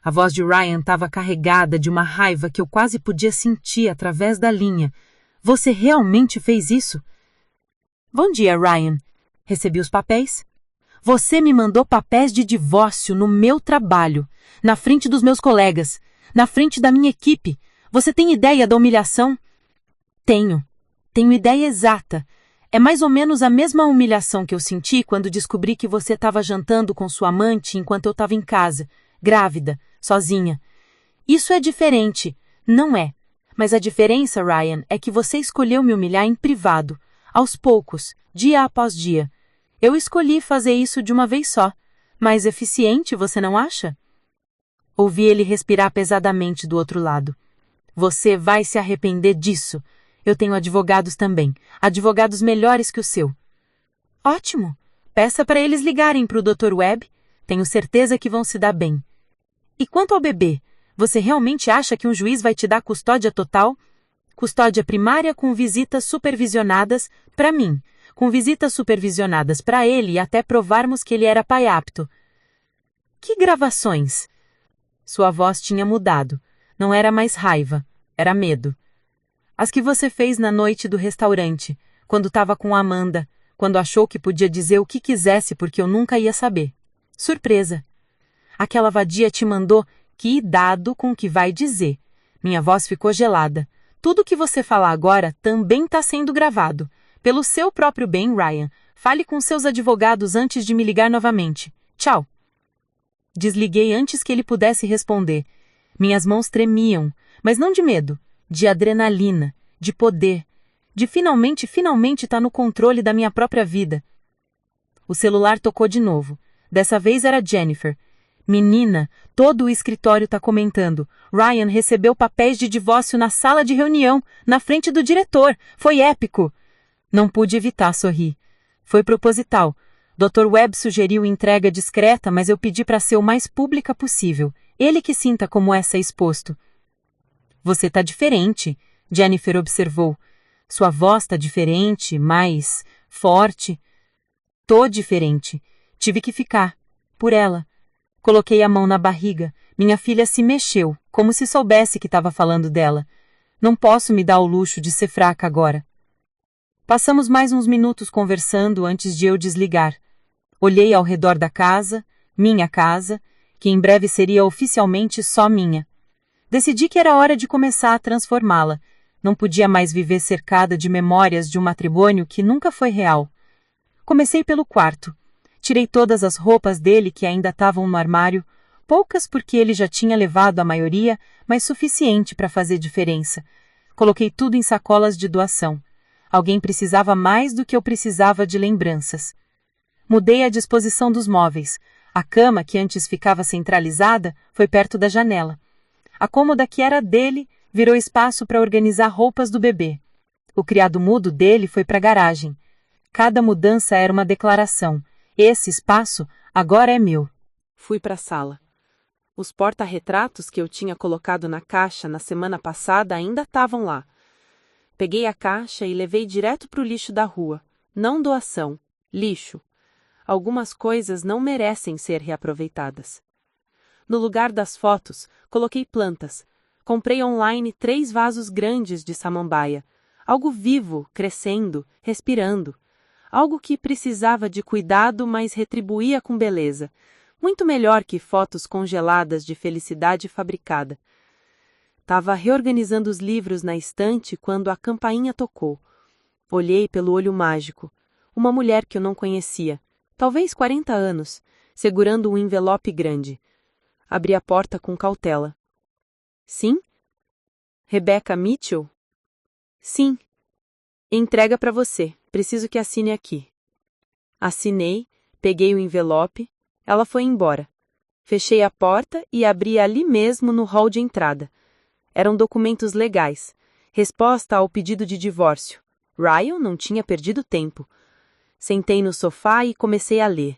A voz de Ryan estava carregada de uma raiva que eu quase podia sentir através da linha. Você realmente fez isso? Bom dia, Ryan. Recebi os papéis? Você me mandou papéis de divórcio no meu trabalho, na frente dos meus colegas, na frente da minha equipe. Você tem ideia da humilhação? Tenho. Tenho ideia exata. É mais ou menos a mesma humilhação que eu senti quando descobri que você estava jantando com sua amante enquanto eu estava em casa, grávida, sozinha. Isso é diferente, não é? Mas a diferença, Ryan, é que você escolheu me humilhar em privado, aos poucos, dia após dia. Eu escolhi fazer isso de uma vez só. Mais eficiente, você não acha? Ouvi ele respirar pesadamente do outro lado. Você vai se arrepender disso. Eu tenho advogados também, advogados melhores que o seu. Ótimo. Peça para eles ligarem para o Dr. Webb. Tenho certeza que vão se dar bem. E quanto ao bebê, você realmente acha que um juiz vai te dar custódia total? Custódia primária com visitas supervisionadas para mim, com visitas supervisionadas para ele até provarmos que ele era pai apto. Que gravações? Sua voz tinha mudado. Não era mais raiva, era medo. As que você fez na noite do restaurante, quando estava com a Amanda, quando achou que podia dizer o que quisesse porque eu nunca ia saber. Surpresa. Aquela vadia te mandou cuidado com o que vai dizer. Minha voz ficou gelada. Tudo que você falar agora também está sendo gravado. Pelo seu próprio bem, Ryan, fale com seus advogados antes de me ligar novamente. Tchau. Desliguei antes que ele pudesse responder. Minhas mãos tremiam, mas não de medo, de adrenalina, de poder, de finalmente estar no controle da minha própria vida. O celular tocou de novo. Dessa vez era Jennifer. Menina, todo o escritório está comentando. Ryan recebeu papéis de divórcio na sala de reunião, na frente do diretor. Foi épico. Não pude evitar sorrir. Foi proposital. Dr. Webb sugeriu entrega discreta, mas eu pedi para ser o mais pública possível. Ele que sinta como essa é exposto. Você está diferente, Jennifer observou. Sua voz está diferente, mais forte. Tô diferente. Tive que ficar. Por ela. Coloquei a mão na barriga. Minha filha se mexeu, como se soubesse que estava falando dela. Não posso me dar o luxo de ser fraca agora. Passamos mais uns minutos conversando antes de eu desligar. Olhei ao redor da casa, minha casa, que em breve seria oficialmente só minha. Decidi que era hora de começar a transformá-la. Não podia mais viver cercada de memórias de um matrimônio que nunca foi real. Comecei pelo quarto. Tirei todas as roupas dele que ainda estavam no armário, poucas porque ele já tinha levado a maioria, mas suficiente para fazer diferença. Coloquei tudo em sacolas de doação. Alguém precisava mais do que eu precisava de lembranças. Mudei a disposição dos móveis. A cama, que antes ficava centralizada, foi perto da janela. A cômoda que era dele virou espaço para organizar roupas do bebê. O criado mudo dele foi para a garagem. Cada mudança era uma declaração. Esse espaço agora é meu. Fui para a sala. Os porta-retratos que eu tinha colocado na caixa na semana passada ainda estavam lá. Peguei a caixa e levei direto para o lixo da rua. Não doação, lixo. Algumas coisas não merecem ser reaproveitadas. No lugar das fotos, coloquei plantas. Comprei online 3 vasos grandes de samambaia. Algo vivo, crescendo, respirando. Algo que precisava de cuidado, mas retribuía com beleza. Muito melhor que fotos congeladas de felicidade fabricada. Tava reorganizando os livros na estante quando a campainha tocou. Olhei pelo olho mágico. Uma mulher que eu não conhecia, talvez 40 anos, segurando um envelope grande. Abri a porta com cautela. Sim? Rebecca Mitchell? Sim. Entrega para você. Preciso que assine aqui. Assinei, peguei o envelope. Ela foi embora. Fechei a porta e abri ali mesmo no hall de entrada. Eram documentos legais. Resposta ao pedido de divórcio. Ryan não tinha perdido tempo. Sentei no sofá e comecei a ler.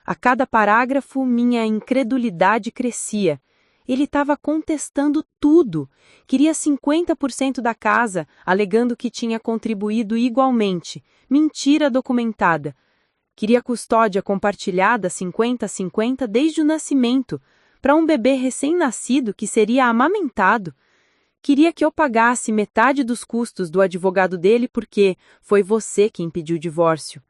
A cada parágrafo, minha incredulidade crescia. Ele estava contestando tudo. Queria 50% da casa, alegando que tinha contribuído igualmente. Mentira documentada. Queria custódia compartilhada 50-50 desde o nascimento, para um bebê recém-nascido que seria amamentado. Queria que eu pagasse metade dos custos do advogado dele porque foi você que impediu o divórcio.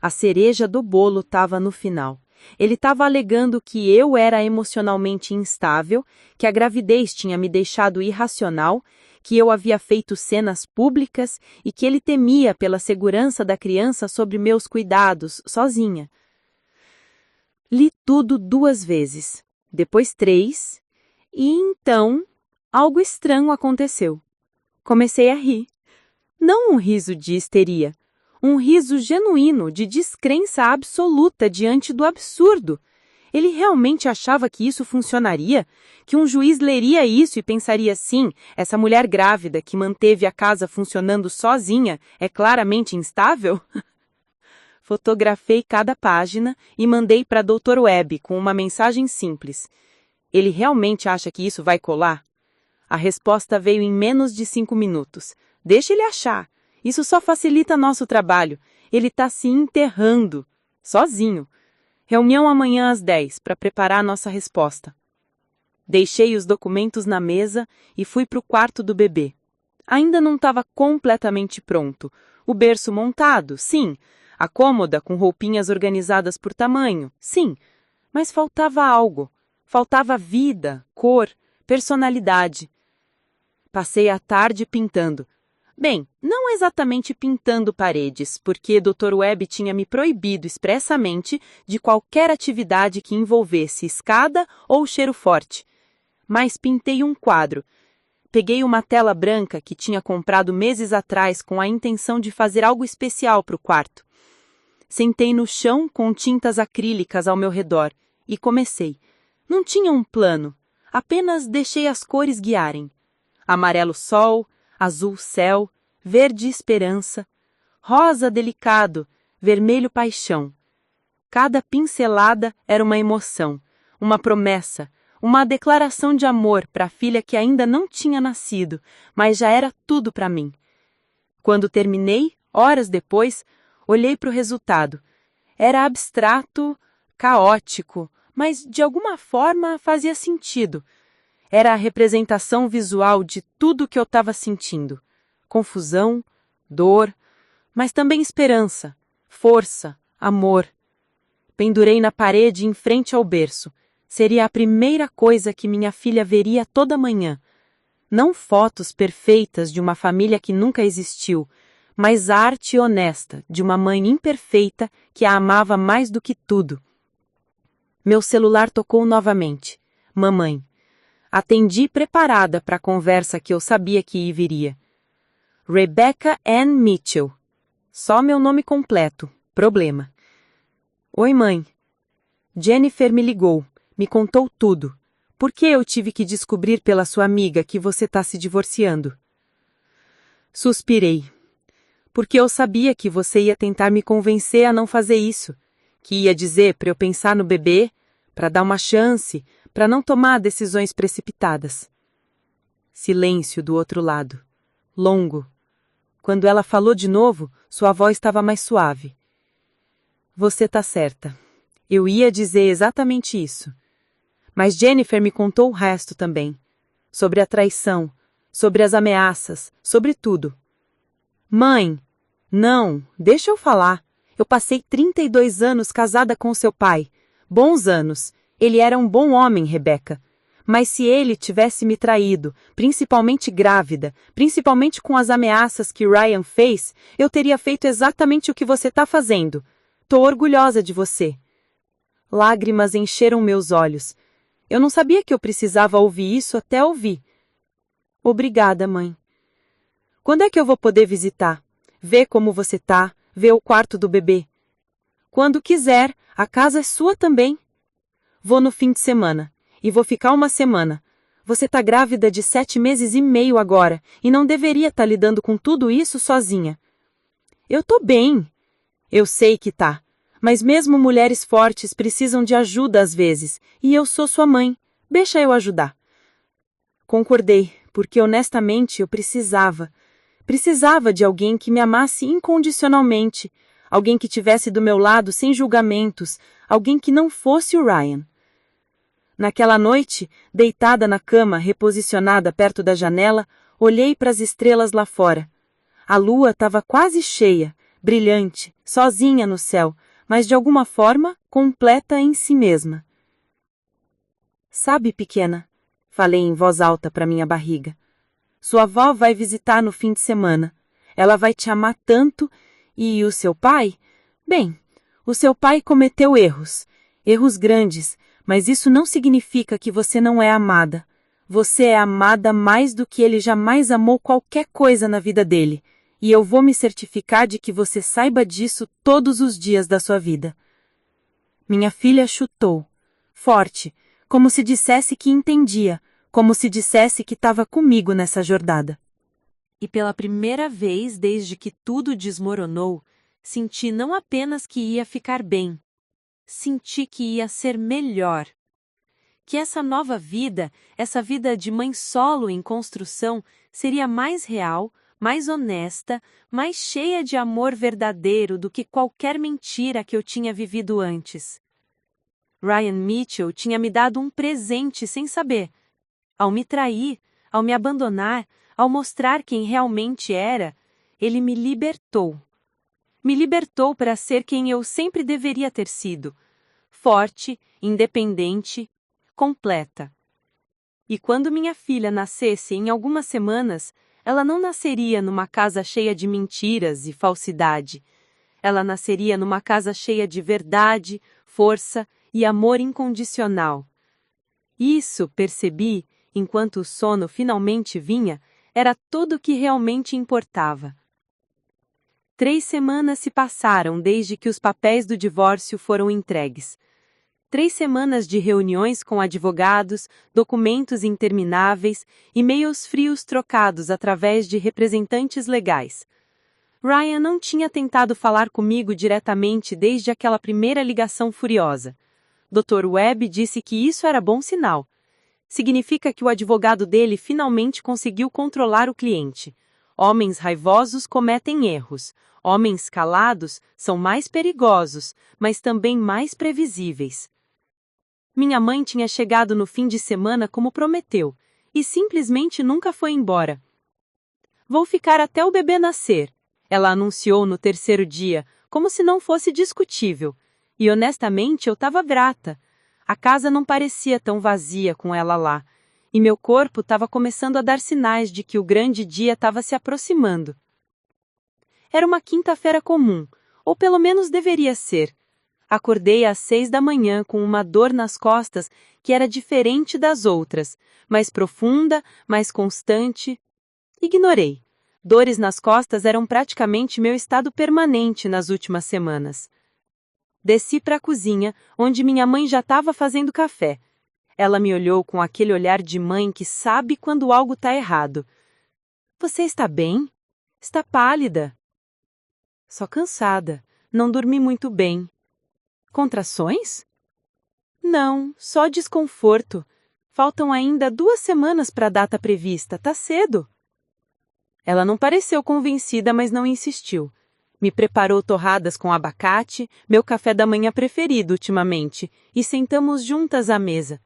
A cereja do bolo estava no final. Ele estava alegando que eu era emocionalmente instável, que a gravidez tinha me deixado irracional, que eu havia feito cenas públicas e que ele temia pela segurança da criança sobre meus cuidados, sozinha. Li tudo 2 vezes, depois 3, e então algo estranho aconteceu. Comecei a rir. Não um riso de histeria. Um riso genuíno de descrença absoluta diante do absurdo. Ele realmente achava que isso funcionaria? Que um juiz leria isso e pensaria assim, essa mulher grávida que manteve a casa funcionando sozinha é claramente instável? Fotografei cada página e mandei para Dr. Webb com uma mensagem simples. Ele realmente acha que isso vai colar? A resposta veio em menos de 5 minutos. Deixa ele achar. Isso só facilita nosso trabalho. Ele está se enterrando. Sozinho. Reunião amanhã às 10 para preparar nossa resposta. Deixei os documentos na mesa e fui para o quarto do bebê. Ainda não estava completamente pronto. O berço montado, sim. A cômoda com roupinhas organizadas por tamanho, sim. Mas faltava algo. Faltava vida, cor, personalidade. Passei a tarde pintando. Bem, não exatamente pintando paredes, porque Dr. Webb tinha me proibido expressamente de qualquer atividade que envolvesse escada ou cheiro forte. Mas pintei um quadro. Peguei uma tela branca que tinha comprado meses atrás com a intenção de fazer algo especial para o quarto. Sentei no chão com tintas acrílicas ao meu redor e comecei. Não tinha um plano, apenas deixei as cores guiarem. Amarelo sol, azul céu, verde esperança, rosa delicado, vermelho paixão. Cada pincelada era uma emoção, uma promessa, uma declaração de amor para a filha que ainda não tinha nascido, mas já era tudo para mim. Quando terminei, horas depois, olhei para o resultado. Era abstrato, caótico, mas de alguma forma fazia sentido. Era a representação visual de tudo o que eu estava sentindo. Confusão, dor, mas também esperança, força, amor. Pendurei na parede em frente ao berço. Seria a primeira coisa que minha filha veria toda manhã. Não fotos perfeitas de uma família que nunca existiu, mas arte honesta de uma mãe imperfeita que a amava mais do que tudo. Meu celular tocou novamente. Mamãe. Atendi preparada para a conversa que eu sabia que viria. Rebecca Ann Mitchell. Só meu nome completo. Problema. Oi, mãe. Jennifer me ligou, me contou tudo. Por que eu tive que descobrir pela sua amiga que você está se divorciando? Suspirei. Porque eu sabia que você ia tentar me convencer a não fazer isso. Que ia dizer para eu pensar no bebê, para dar uma chance, para não tomar decisões precipitadas. Silêncio do outro lado. Longo. Quando ela falou de novo, sua voz estava mais suave. Você tá certa. Eu ia dizer exatamente isso. Mas Jennifer me contou o resto também. Sobre a traição, sobre as ameaças, sobre tudo. Mãe, não, deixa eu falar. Eu passei 32 anos casada com seu pai. Bons anos. Ele era um bom homem, Rebecca. Mas se ele tivesse me traído, principalmente grávida, principalmente com as ameaças que Ryan fez, eu teria feito exatamente o que você está fazendo. Tô orgulhosa de você. Lágrimas encheram meus olhos. Eu não sabia que eu precisava ouvir isso até ouvir. Obrigada, mãe. Quando é que eu vou poder visitar? Ver como você tá, ver o quarto do bebê. Quando quiser, a casa é sua também. Vou no fim de semana. E vou ficar uma semana. Você tá grávida de 7 meses e meio agora, e não deveria estar lidando com tudo isso sozinha. Eu tô bem. Eu sei que tá. Mas mesmo mulheres fortes precisam de ajuda às vezes, e eu sou sua mãe. Deixa eu ajudar. Concordei, porque honestamente eu precisava. Precisava de alguém que me amasse incondicionalmente, alguém que tivesse do meu lado sem julgamentos, alguém que não fosse o Ryan. Naquela noite, deitada na cama, reposicionada perto da janela, olhei para as estrelas lá fora. A lua estava quase cheia, brilhante, sozinha no céu, mas de alguma forma completa em si mesma. Sabe, pequena, falei em voz alta para minha barriga, sua avó vai visitar no fim de semana. Ela vai te amar tanto e o seu pai? Bem, o seu pai cometeu erros grandes, mas isso não significa que você não é amada. Você é amada mais do que ele jamais amou qualquer coisa na vida dele. E eu vou me certificar de que você saiba disso todos os dias da sua vida. Minha filha chutou. Forte, como se dissesse que entendia, como se dissesse que estava comigo nessa jornada. E pela primeira vez desde que tudo desmoronou, senti não apenas que ia ficar bem, senti que ia ser melhor. Que essa nova vida, essa vida de mãe solo em construção, seria mais real, mais honesta, mais cheia de amor verdadeiro do que qualquer mentira que eu tinha vivido antes. Ryan Mitchell tinha me dado um presente sem saber. Ao me trair, ao me abandonar, ao mostrar quem realmente era, ele me libertou. Me libertou para ser quem eu sempre deveria ter sido. Forte, independente, completa. E quando minha filha nascesse em algumas semanas, ela não nasceria numa casa cheia de mentiras e falsidade. Ela nasceria numa casa cheia de verdade, força e amor incondicional. Isso, percebi, enquanto o sono finalmente vinha, era tudo o que realmente importava. 3 semanas se passaram desde que os papéis do divórcio foram entregues. 3 semanas de reuniões com advogados, documentos intermináveis, e-mails frios trocados através de representantes legais. Ryan não tinha tentado falar comigo diretamente desde aquela primeira ligação furiosa. Dr. Webb disse que isso era bom sinal. Significa que o advogado dele finalmente conseguiu controlar o cliente. Homens raivosos cometem erros. Homens calados são mais perigosos, mas também mais previsíveis. Minha mãe tinha chegado no fim de semana como prometeu, e simplesmente nunca foi embora. Vou ficar até o bebê nascer, ela anunciou no 3º dia, como se não fosse discutível. E honestamente eu estava grata. A casa não parecia tão vazia com ela lá, e meu corpo estava começando a dar sinais de que o grande dia estava se aproximando. Era uma quinta-feira comum, ou pelo menos deveria ser. Acordei às 6 da manhã com uma dor nas costas que era diferente das outras, mais profunda, mais constante. Ignorei. Dores nas costas eram praticamente meu estado permanente nas últimas semanas. Desci para a cozinha, onde minha mãe já estava fazendo café. Ela me olhou com aquele olhar de mãe que sabe quando algo está errado. Você está bem? Está pálida. Só cansada. Não dormi muito bem. Contrações? Não, só desconforto. Faltam ainda 2 semanas para a data prevista, tá cedo. Ela não pareceu convencida, mas não insistiu. Me preparou torradas com abacate, meu café da manhã preferido ultimamente, e sentamos juntas à mesa.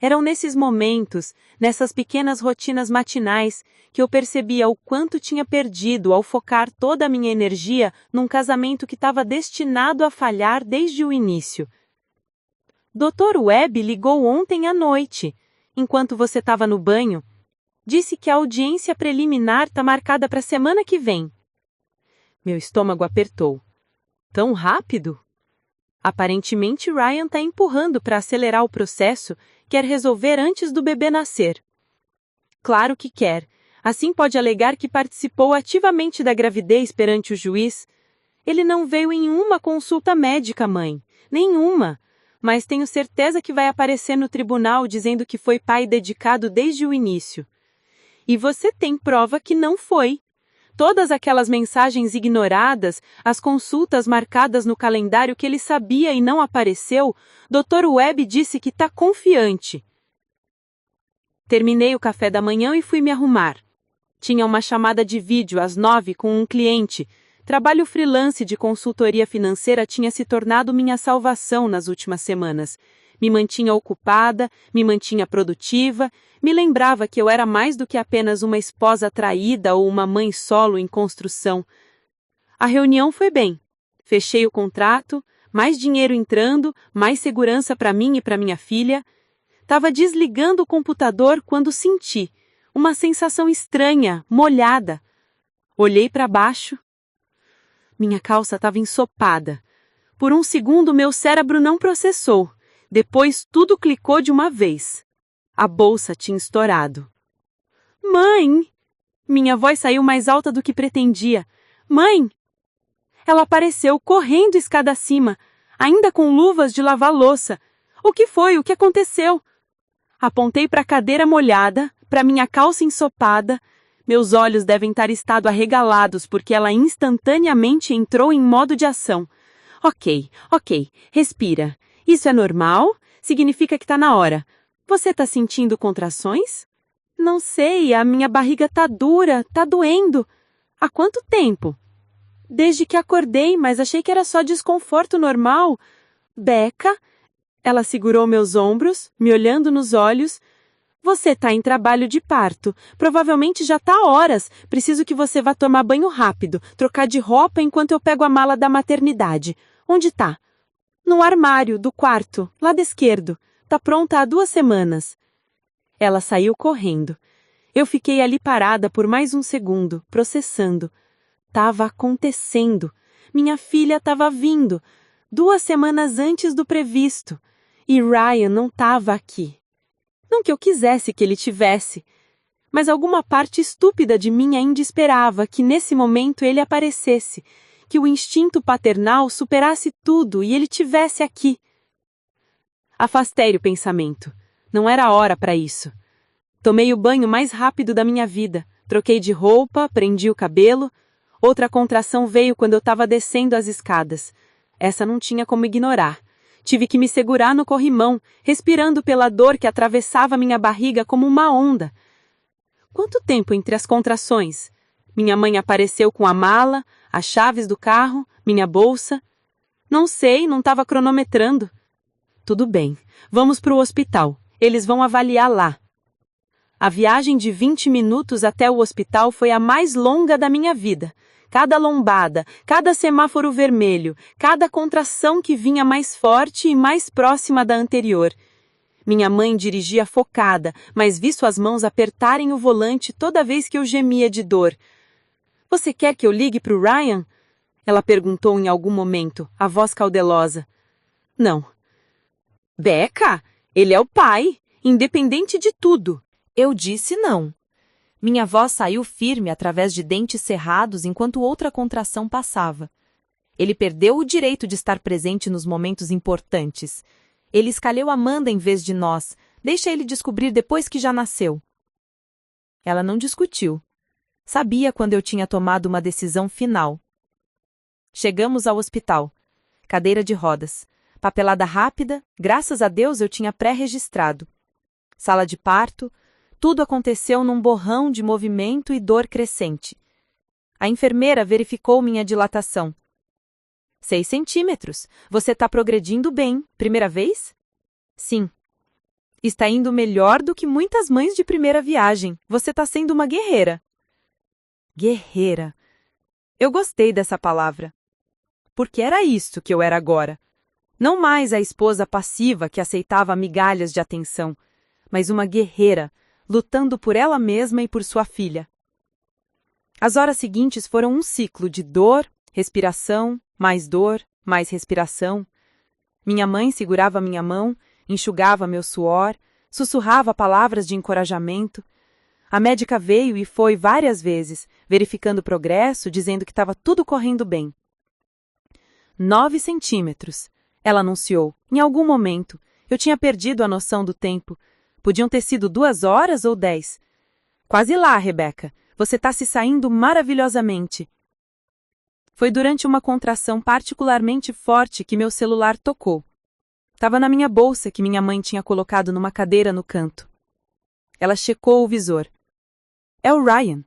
Eram nesses momentos, nessas pequenas rotinas matinais, que eu percebia o quanto tinha perdido ao focar toda a minha energia num casamento que estava destinado a falhar desde o início. Dr. Webb ligou ontem à noite, enquanto você estava no banho. Disse que a audiência preliminar está marcada para a semana que vem. Meu estômago apertou. Tão rápido? Aparentemente, Ryan está empurrando para acelerar o processo, quer resolver antes do bebê nascer. Claro que quer. Assim pode alegar que participou ativamente da gravidez perante o juiz. Ele não veio em uma consulta médica, mãe. Nenhuma. Mas tenho certeza que vai aparecer no tribunal dizendo que foi pai dedicado desde o início. E você tem prova que não foi. Todas aquelas mensagens ignoradas, as consultas marcadas no calendário que ele sabia e não apareceu, Dr. Webb disse que está confiante. Terminei o café da manhã e fui me arrumar. Tinha uma chamada de vídeo às 9 com um cliente. Trabalho freelance de consultoria financeira tinha se tornado minha salvação nas últimas semanas. Me mantinha ocupada, me mantinha produtiva, me lembrava que eu era mais do que apenas uma esposa traída ou uma mãe solo em construção. A reunião foi bem. Fechei o contrato, mais dinheiro entrando, mais segurança para mim e para minha filha. Estava desligando o computador quando senti uma sensação estranha, molhada. Olhei para baixo. Minha calça estava ensopada. Por um segundo meu cérebro não processou. Depois tudo clicou de uma vez. A bolsa tinha estourado. Mãe! Minha voz saiu mais alta do que pretendia. Mãe! Ela apareceu correndo escada acima, ainda com luvas de lavar louça. O que foi? O que aconteceu? Apontei para a cadeira molhada, para minha calça ensopada. Meus olhos devem ter estado arregalados porque ela instantaneamente entrou em modo de ação. Ok, respira. Isso é normal? Significa que está na hora. Você está sentindo contrações? Não sei, a minha barriga está dura, está doendo. Há quanto tempo? Desde que acordei, mas achei que era só desconforto normal. Becca? Ela segurou meus ombros, me olhando nos olhos. Você está em trabalho de parto. Provavelmente já está há horas. Preciso que você vá tomar banho rápido, trocar de roupa enquanto eu pego a mala da maternidade. Onde está? No armário do quarto, lado esquerdo. Tá pronta há 2 semanas. Ela saiu correndo. Eu fiquei ali parada por mais um segundo, processando. Tava acontecendo. Minha filha estava vindo. 2 semanas antes do previsto. E Ryan não estava aqui. Não que eu quisesse que ele tivesse. Mas alguma parte estúpida de mim ainda esperava que nesse momento ele aparecesse. Que o instinto paternal superasse tudo e ele tivesse aqui. Afastei o pensamento. Não era hora para isso. Tomei o banho mais rápido da minha vida. Troquei de roupa, prendi o cabelo. Outra contração veio quando eu estava descendo as escadas. Essa não tinha como ignorar. Tive que me segurar no corrimão, respirando pela dor que atravessava minha barriga como uma onda. Quanto tempo entre as contrações? Minha mãe apareceu com a mala, as chaves do carro, minha bolsa. Não sei, não estava cronometrando. Tudo bem, vamos para o hospital. Eles vão avaliar lá. A viagem de 20 minutos até o hospital foi a mais longa da minha vida. Cada lombada, cada semáforo vermelho, cada contração que vinha mais forte e mais próxima da anterior. Minha mãe dirigia focada, mas vi suas mãos apertarem o volante toda vez que eu gemia de dor. Você quer que eu ligue para o Ryan? Ela perguntou em algum momento, a voz cautelosa. Não. Beca, ele é o pai, independente de tudo. Eu disse não. Minha voz saiu firme através de dentes cerrados enquanto outra contração passava. Ele perdeu o direito de estar presente nos momentos importantes. Ele escolheu Amanda em vez de nós. Deixa ele descobrir depois que já nasceu. Ela não discutiu. Sabia quando eu tinha tomado uma decisão final. Chegamos ao hospital. Cadeira de rodas. Papelada rápida, graças a Deus eu tinha pré-registrado. Sala de parto. Tudo aconteceu num borrão de movimento e dor crescente. A enfermeira verificou minha dilatação. 6 centímetros. Você está progredindo bem. Primeira vez? Sim. Está indo melhor do que muitas mães de primeira viagem. Você está sendo uma guerreira. Guerreira. Eu gostei dessa palavra. Porque era isso que eu era agora. Não mais a esposa passiva que aceitava migalhas de atenção, mas uma guerreira, lutando por ela mesma e por sua filha. As horas seguintes foram um ciclo de dor, respiração, mais respiração. Minha mãe segurava minha mão, enxugava meu suor, sussurrava palavras de encorajamento. A médica veio e foi várias vezes, verificando o progresso, dizendo que estava tudo correndo bem. 9 centímetros, ela anunciou. Em algum momento, eu tinha perdido a noção do tempo. Podiam ter sido 2 horas ou 10. Quase lá, Rebeca. Você está se saindo maravilhosamente. Foi durante uma contração particularmente forte que meu celular tocou. Estava na minha bolsa que minha mãe tinha colocado numa cadeira no canto. Ela checou o visor. É o Ryan.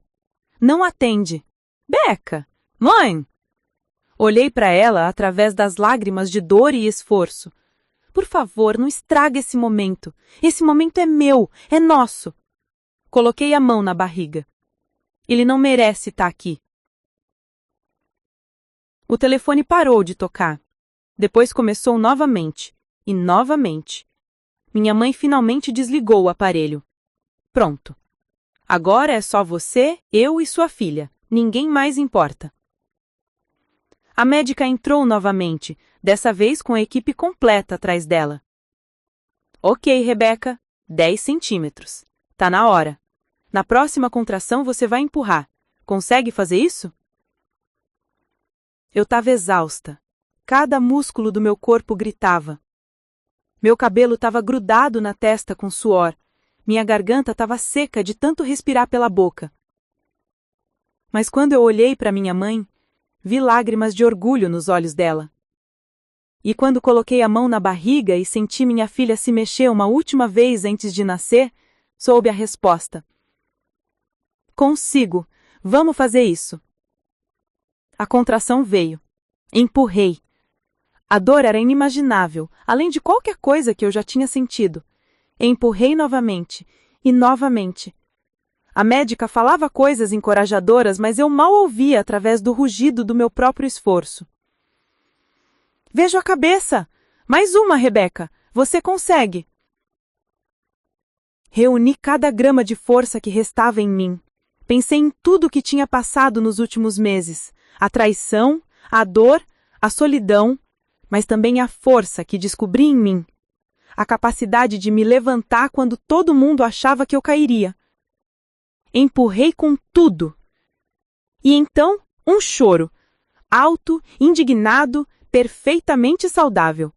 Não atende. Beca! Mãe! Olhei para ela através das lágrimas de dor e esforço. Por favor, não estrague esse momento. Esse momento é meu, é nosso. Coloquei a mão na barriga. Ele não merece estar aqui. O telefone parou de tocar. Depois começou novamente. E novamente. Minha mãe finalmente desligou o aparelho. Pronto. Agora é só você, eu e sua filha. Ninguém mais importa. A médica entrou novamente, dessa vez com a equipe completa atrás dela. Ok, Rebeca, 10 centímetros. Tá na hora. Na próxima contração você vai empurrar. Consegue fazer isso? Eu estava exausta. Cada músculo do meu corpo gritava. Meu cabelo estava grudado na testa com suor. Minha garganta estava seca de tanto respirar pela boca. Mas quando eu olhei para minha mãe, vi lágrimas de orgulho nos olhos dela. E quando coloquei a mão na barriga e senti minha filha se mexer uma última vez antes de nascer, soube a resposta. Consigo. Vamos fazer isso. A contração veio. Empurrei. A dor era inimaginável, além de qualquer coisa que eu já tinha sentido. Empurrei novamente, e novamente. A médica falava coisas encorajadoras, mas eu mal ouvia através do rugido do meu próprio esforço. Vejo a cabeça! Mais uma, Rebeca! Você consegue! Reuni cada grama de força que restava em mim. Pensei em tudo o que tinha passado nos últimos meses. A traição, a dor, a solidão, mas também a força que descobri em mim. A capacidade de me levantar quando todo mundo achava que eu cairia. Empurrei com tudo. E então, um choro. Alto, indignado, perfeitamente saudável.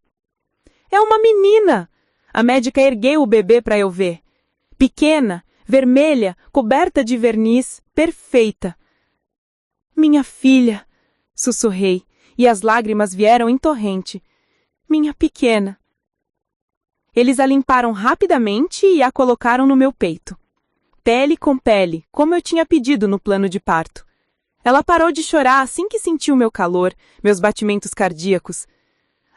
É uma menina! A médica ergueu o bebê para eu ver. Pequena, vermelha, coberta de verniz, perfeita. Minha filha! Sussurrei, e as lágrimas vieram em torrente. Minha pequena! Eles a limparam rapidamente e a colocaram no meu peito. Pele com pele, como eu tinha pedido no plano de parto. Ela parou de chorar assim que sentiu meu calor, meus batimentos cardíacos.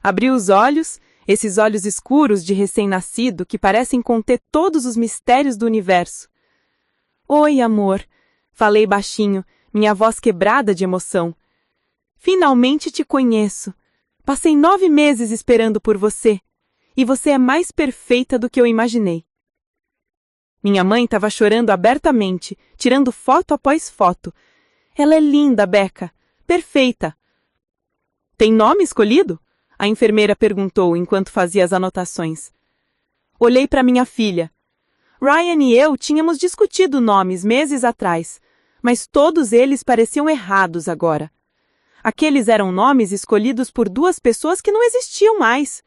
Abriu os olhos, esses olhos escuros de recém-nascido que parecem conter todos os mistérios do universo. Oi, amor, falei baixinho, minha voz quebrada de emoção. Finalmente te conheço. Passei 9 meses esperando por você. E você é mais perfeita do que eu imaginei. Minha mãe estava chorando abertamente, tirando foto após foto. Ela é linda, Beca. Perfeita. Tem nome escolhido? A enfermeira perguntou enquanto fazia as anotações. Olhei para minha filha. Ryan e eu tínhamos discutido nomes meses atrás, mas todos eles pareciam errados agora. Aqueles eram nomes escolhidos por duas pessoas que não existiam mais.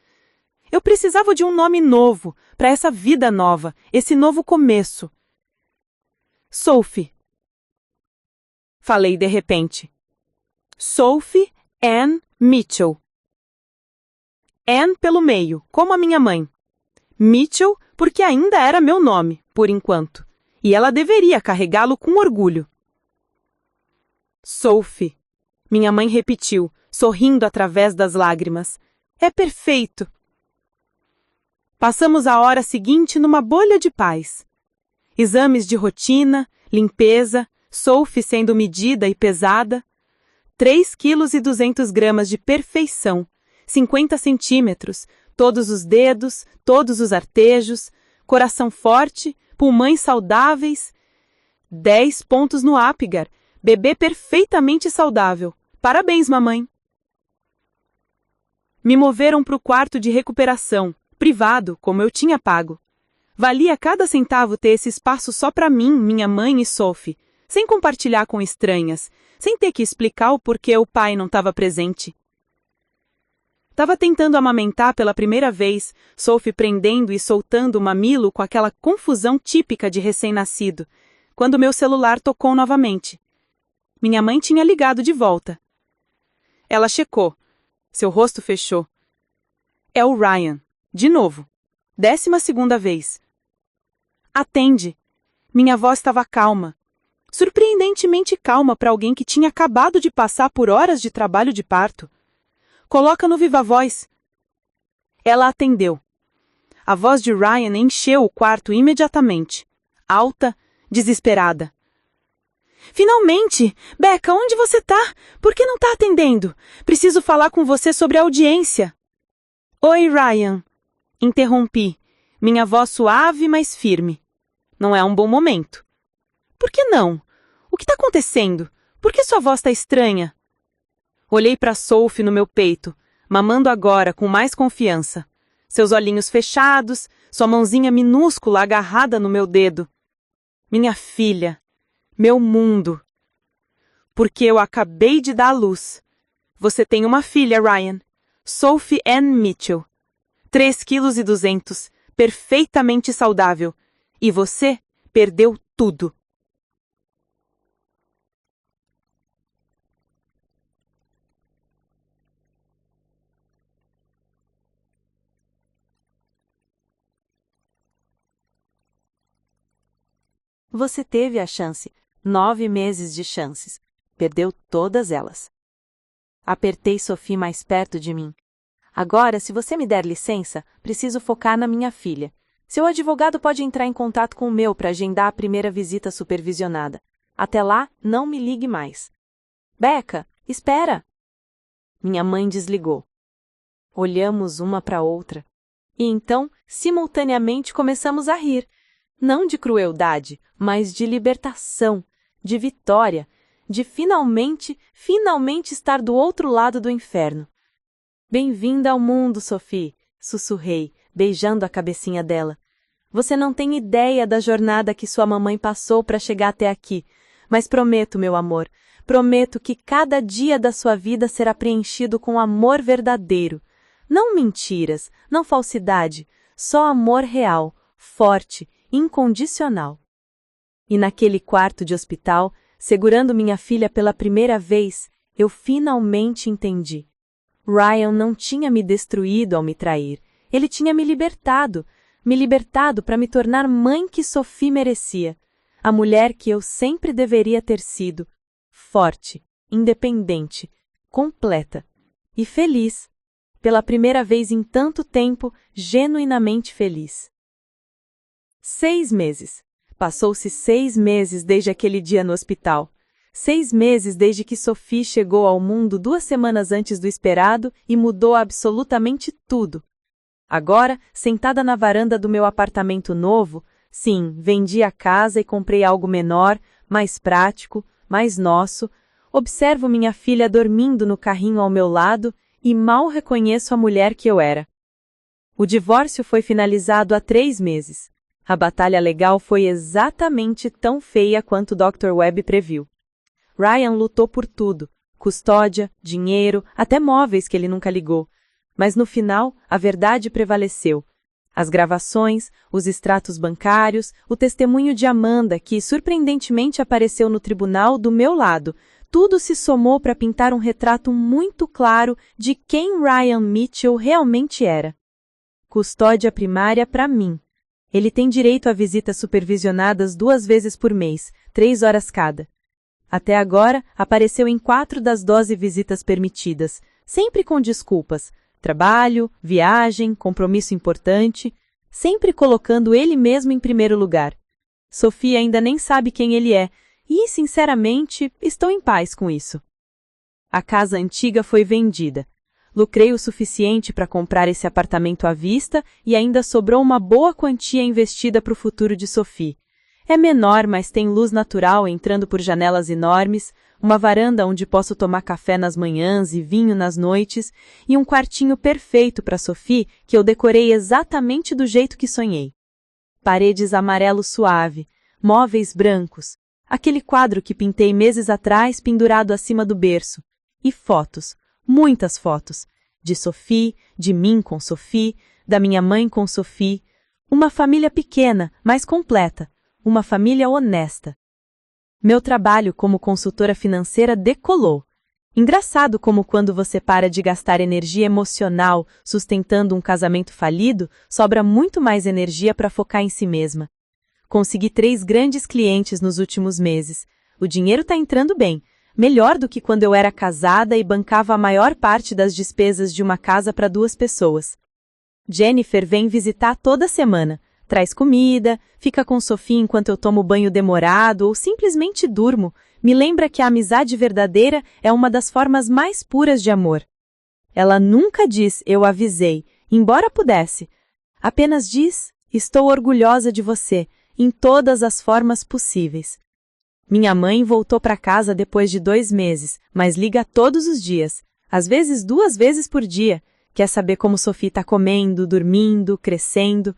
Eu precisava de um nome novo, para essa vida nova, esse novo começo. Sophie. Falei de repente. Sophie Ann Mitchell. Ann pelo meio, como a minha mãe. Mitchell, porque ainda era meu nome, por enquanto, e ela deveria carregá-lo com orgulho. Sophie. Minha mãe repetiu, sorrindo através das lágrimas. É perfeito. Passamos a hora seguinte numa bolha de paz. Exames de rotina, limpeza, Sophie sendo medida e pesada. 3,2 kg de perfeição, 50 centímetros, todos os dedos, todos os artejos, coração forte, pulmões saudáveis. 10 pontos no Apgar, bebê perfeitamente saudável. Parabéns, mamãe. Me moveram para o quarto de recuperação, privado, como eu tinha pago. Valia cada centavo ter esse espaço só para mim, minha mãe e Sophie, sem compartilhar com estranhas, sem ter que explicar o porquê o pai não estava presente. Estava tentando amamentar pela primeira vez, Sophie prendendo e soltando o mamilo com aquela confusão típica de recém-nascido, quando meu celular tocou novamente. Minha mãe tinha ligado de volta. Ela checou. Seu rosto fechou. É o Ryan. De novo. 12ª vez. Atende. Minha voz estava calma. Surpreendentemente calma para alguém que tinha acabado de passar por horas de trabalho de parto. Coloca no viva voz. Ela atendeu. A voz de Ryan encheu o quarto imediatamente. Alta, desesperada. Finalmente! Becca, onde você tá? Por que não tá atendendo? Preciso falar com você sobre a audiência. Oi, Ryan. Interrompi. Minha voz suave, mas firme. Não é um bom momento. Por que não? O que está acontecendo? Por que sua voz está estranha? Olhei para Sophie no meu peito, mamando agora com mais confiança. Seus olhinhos fechados, sua mãozinha minúscula agarrada no meu dedo. Minha filha. Meu mundo. Porque eu acabei de dar à luz. Você tem uma filha, Ryan. Sophie Ann Mitchell. 3,2 kg, perfeitamente saudável. E você perdeu tudo. Você teve a chance, 9 meses de chances. Perdeu todas elas. Apertei Sophie mais perto de mim. Agora, se você me der licença, preciso focar na minha filha. Seu advogado pode entrar em contato com o meu para agendar a primeira visita supervisionada. Até lá, não me ligue mais. Becca, espera! Minha mãe desligou. Olhamos uma para a outra. E então, simultaneamente, começamos a rir. Não de crueldade, mas de libertação, de vitória, de finalmente estar do outro lado do inferno. Bem-vinda ao mundo, Sophie, sussurrei, beijando a cabecinha dela. Você não tem ideia da jornada que sua mamãe passou para chegar até aqui, mas prometo, meu amor, prometo que cada dia da sua vida será preenchido com amor verdadeiro. Não mentiras, não falsidade, só amor real, forte, incondicional. E naquele quarto de hospital, segurando minha filha pela primeira vez, eu finalmente entendi. Ryan não tinha me destruído ao me trair. Ele tinha me libertado para me tornar mãe que Sophie merecia, a mulher que eu sempre deveria ter sido, forte, independente, completa e feliz. Pela primeira vez em tanto tempo, genuinamente feliz. 6 meses. Passou-se 6 meses desde aquele dia no hospital. 6 meses desde que Sophie chegou ao mundo 2 semanas antes do esperado e mudou absolutamente tudo. Agora, sentada na varanda do meu apartamento novo, sim, vendi a casa e comprei algo menor, mais prático, mais nosso, observo minha filha dormindo no carrinho ao meu lado e mal reconheço a mulher que eu era. O divórcio foi finalizado há 3 meses. A batalha legal foi exatamente tão feia quanto o Dr. Webb previu. Ryan lutou por tudo, custódia, dinheiro, até móveis que ele nunca ligou. Mas no final, a verdade prevaleceu. As gravações, os extratos bancários, o testemunho de Amanda, que surpreendentemente apareceu no tribunal do meu lado, tudo se somou para pintar um retrato muito claro de quem Ryan Mitchell realmente era. Custódia primária para mim. Ele tem direito a visitas supervisionadas 2 vezes por mês, 3 horas cada. Até agora, apareceu em 4 das 12 visitas permitidas, sempre com desculpas. Trabalho, viagem, compromisso importante, sempre colocando ele mesmo em primeiro lugar. Sophie ainda nem sabe quem ele é, e, sinceramente, estou em paz com isso. A casa antiga foi vendida. Lucrei o suficiente para comprar esse apartamento à vista e ainda sobrou uma boa quantia investida para o futuro de Sophie. É menor, mas tem luz natural entrando por janelas enormes, uma varanda onde posso tomar café nas manhãs e vinho nas noites, e um quartinho perfeito para Sophie que eu decorei exatamente do jeito que sonhei. Paredes amarelo suave, móveis brancos, aquele quadro que pintei meses atrás pendurado acima do berço, e fotos, muitas fotos, de Sophie, de mim com Sophie, da minha mãe com Sophie, uma família pequena, mas completa, uma família honesta. Meu trabalho como consultora financeira decolou. Engraçado como quando você para de gastar energia emocional sustentando um casamento falido, sobra muito mais energia para focar em si mesma. Consegui 3 grandes clientes nos últimos meses. O dinheiro está entrando bem, melhor do que quando eu era casada e bancava a maior parte das despesas de uma casa para 2 pessoas. Jennifer vem visitar toda semana. Traz comida, fica com Sophie enquanto eu tomo banho demorado ou simplesmente durmo, me lembra que a amizade verdadeira é uma das formas mais puras de amor. Ela nunca diz "eu avisei", embora pudesse. Apenas diz "estou orgulhosa de você", em todas as formas possíveis. Minha mãe voltou para casa depois de 2 meses, mas liga todos os dias, às vezes 2 vezes por dia. Quer saber como Sophie está comendo, dormindo, crescendo.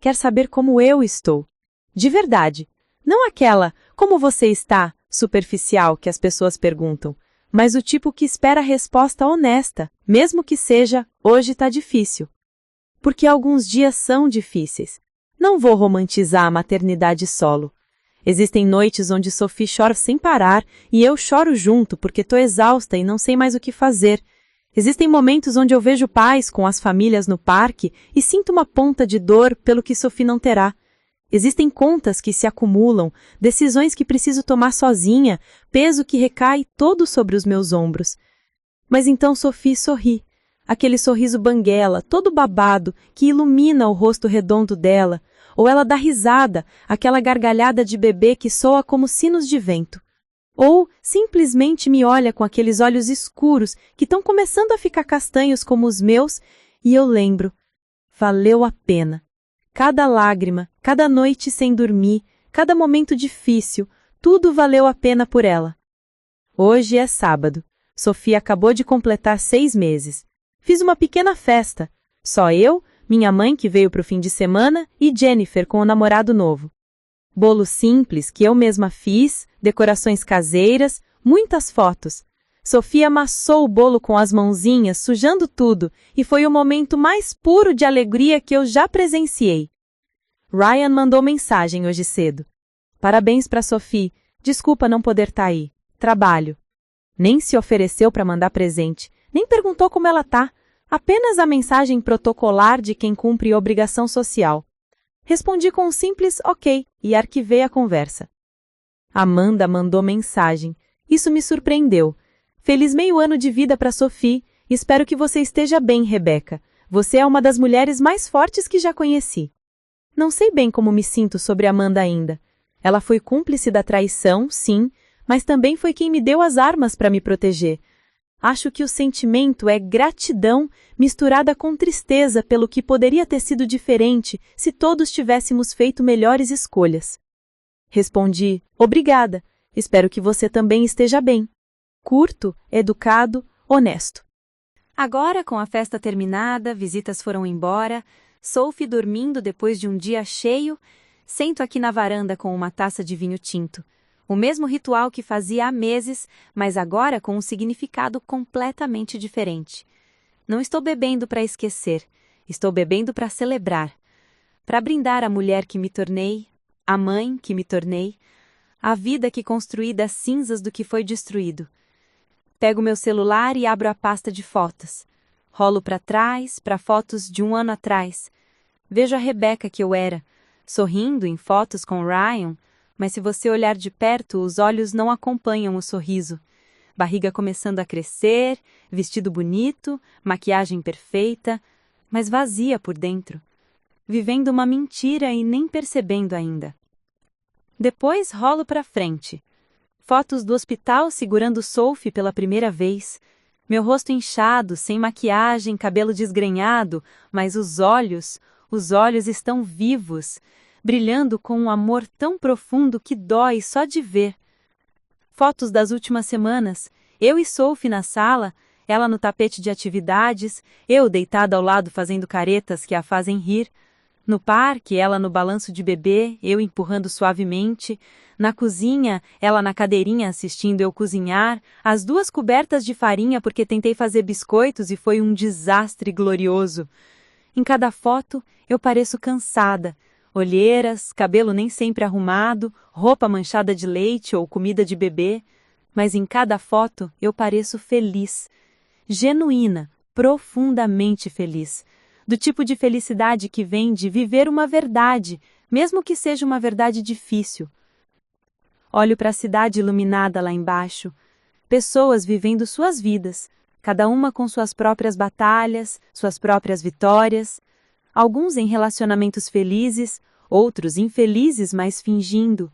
Quer saber como eu estou. De verdade. Não aquela "como você está?" superficial que as pessoas perguntam, mas o tipo que espera a resposta honesta, mesmo que seja "hoje tá difícil". Porque alguns dias são difíceis. Não vou romantizar a maternidade solo. Existem noites onde Sophie chora sem parar e eu choro junto porque tô exausta e não sei mais o que fazer. Existem momentos onde eu vejo pais com as famílias no parque e sinto uma ponta de dor pelo que Sophie não terá. Existem contas que se acumulam, decisões que preciso tomar sozinha, peso que recai todo sobre os meus ombros. Mas então Sophie sorri. Aquele sorriso banguela, todo babado, que ilumina o rosto redondo dela. Ou ela dá risada, aquela gargalhada de bebê que soa como sinos de vento. Ou simplesmente me olha com aqueles olhos escuros que estão começando a ficar castanhos como os meus, e eu lembro, valeu a pena. Cada lágrima, cada noite sem dormir, cada momento difícil, tudo valeu a pena por ela. Hoje é sábado. Sophie acabou de completar 6 meses. Fiz uma pequena festa. Só eu, minha mãe que veio para o fim de semana e Jennifer com o namorado novo. Bolo simples que eu mesma fiz, decorações caseiras, muitas fotos. Sophie amassou o bolo com as mãozinhas, sujando tudo, e foi o momento mais puro de alegria que eu já presenciei. Ryan mandou mensagem hoje cedo. Parabéns para Sophie, desculpa não poder estar aí. Trabalho. Nem se ofereceu para mandar presente, nem perguntou como ela tá, apenas a mensagem protocolar de quem cumpre obrigação social. Respondi com um simples ok e arquivei a conversa. Amanda mandou mensagem. Isso me surpreendeu. Feliz meio ano de vida para Sophie. Espero que você esteja bem, Rebeca. Você é uma das mulheres mais fortes que já conheci. Não sei bem como me sinto sobre Amanda ainda. Ela foi cúmplice da traição, sim, mas também foi quem me deu as armas para me proteger. Acho que o sentimento é gratidão misturada com tristeza pelo que poderia ter sido diferente se todos tivéssemos feito melhores escolhas. Respondi, obrigada, espero que você também esteja bem. Curto, educado, honesto. Agora, com a festa terminada, visitas foram embora, Sophie dormindo depois de um dia cheio, sento aqui na varanda com uma taça de vinho tinto. O mesmo ritual que fazia há meses, mas agora com um significado completamente diferente. Não estou bebendo para esquecer, estou bebendo para celebrar. Para brindar a mulher que me tornei, a mãe que me tornei, a vida que construí das cinzas do que foi destruído. Pego meu celular e abro a pasta de fotos. Rolo para trás, para fotos de um ano atrás. Vejo a Rebecca que eu era, sorrindo em fotos com Ryan, mas se você olhar de perto, os olhos não acompanham o sorriso. Barriga começando a crescer, vestido bonito, maquiagem perfeita, mas vazia por dentro. Vivendo uma mentira e nem percebendo ainda. Depois rolo para frente. Fotos do hospital segurando Sophie pela primeira vez. Meu rosto inchado, sem maquiagem, cabelo desgrenhado, mas os olhos estão vivos, brilhando com um amor tão profundo que dói só de ver. Fotos das últimas semanas, eu e Sophie na sala, ela no tapete de atividades, eu deitada ao lado fazendo caretas que a fazem rir. No parque, ela no balanço de bebê, eu empurrando suavemente. Na cozinha, ela na cadeirinha assistindo eu cozinhar, as duas cobertas de farinha porque tentei fazer biscoitos e foi um desastre glorioso. Em cada foto, eu pareço cansada. Olheiras, cabelo nem sempre arrumado, roupa manchada de leite ou comida de bebê. Mas em cada foto, eu pareço feliz. Genuína, profundamente feliz. Do tipo de felicidade que vem de viver uma verdade, mesmo que seja uma verdade difícil. Olho para a cidade iluminada lá embaixo, pessoas vivendo suas vidas, cada uma com suas próprias batalhas, suas próprias vitórias, alguns em relacionamentos felizes, outros infelizes, mas fingindo,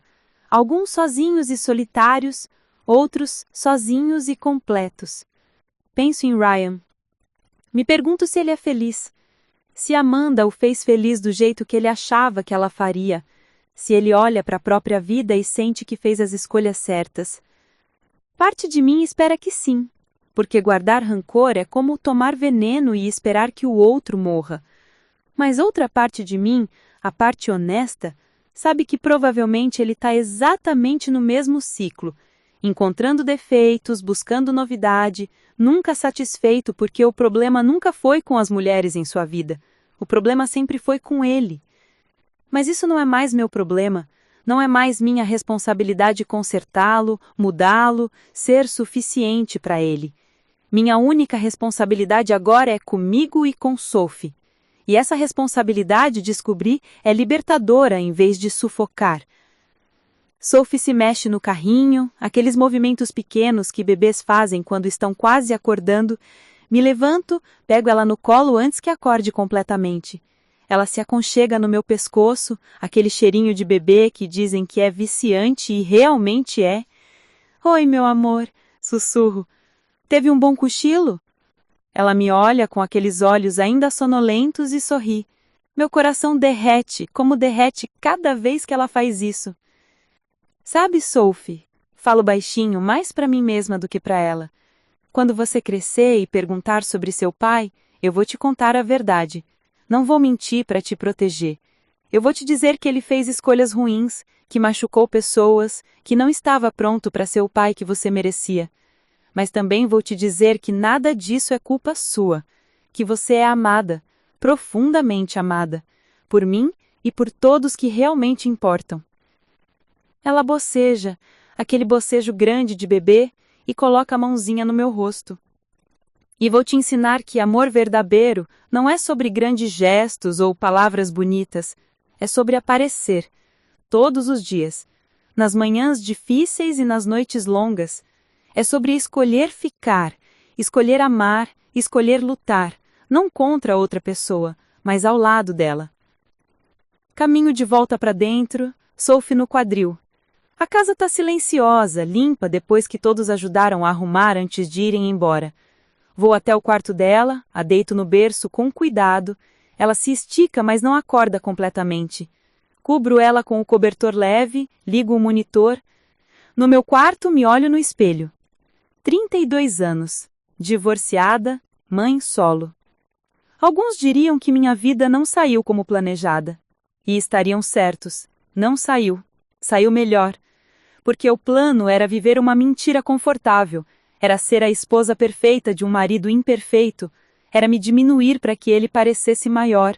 alguns sozinhos e solitários, outros sozinhos e completos. Penso em Ryan. Me pergunto se ele é feliz. Se Amanda o fez feliz do jeito que ele achava que ela faria, se ele olha para a própria vida e sente que fez as escolhas certas. Parte de mim espera que sim, porque guardar rancor é como tomar veneno e esperar que o outro morra. Mas outra parte de mim, a parte honesta, sabe que provavelmente ele está exatamente no mesmo ciclo, encontrando defeitos, buscando novidade, nunca satisfeito porque o problema nunca foi com as mulheres em sua vida. O problema sempre foi com ele. Mas isso não é mais meu problema. Não é mais minha responsabilidade consertá-lo, mudá-lo, ser suficiente para ele. Minha única responsabilidade agora é comigo e com Sophie. E essa responsabilidade, descobri, é libertadora em vez de sufocar. Sophie se mexe no carrinho, aqueles movimentos pequenos que bebês fazem quando estão quase acordando. Me levanto, pego ela no colo antes que acorde completamente. Ela se aconchega no meu pescoço, aquele cheirinho de bebê que dizem que é viciante e realmente é. Oi, meu amor, sussurro. Teve um bom cochilo? Ela me olha com aqueles olhos ainda sonolentos e sorri. Meu coração derrete, como derrete cada vez que ela faz isso. Sabe, Sophie, falo baixinho mais para mim mesma do que para ela. Quando você crescer e perguntar sobre seu pai, eu vou te contar a verdade. Não vou mentir para te proteger. Eu vou te dizer que ele fez escolhas ruins, que machucou pessoas, que não estava pronto para ser o pai que você merecia. Mas também vou te dizer que nada disso é culpa sua, que você é amada, profundamente amada, por mim e por todos que realmente importam. Ela boceja, aquele bocejo grande de bebê, e coloca a mãozinha no meu rosto. E vou te ensinar que amor verdadeiro não é sobre grandes gestos ou palavras bonitas, é sobre aparecer, todos os dias, nas manhãs difíceis e nas noites longas. É sobre escolher ficar, escolher amar, escolher lutar, não contra outra pessoa, mas ao lado dela. Caminho de volta para dentro, Sophie no quadril. A casa está silenciosa, limpa depois que todos ajudaram a arrumar antes de irem embora. Vou até o quarto dela, a deito no berço com cuidado. Ela se estica, mas não acorda completamente. Cubro ela com o cobertor leve, ligo o monitor. No meu quarto, me olho no espelho. 32 anos, divorciada, Mãe solo. Alguns diriam que minha vida não saiu como planejada. E estariam certos. Não saiu. Saiu melhor. Porque o plano era viver uma mentira confortável, era ser a esposa perfeita de um marido imperfeito, era me diminuir para que ele parecesse maior,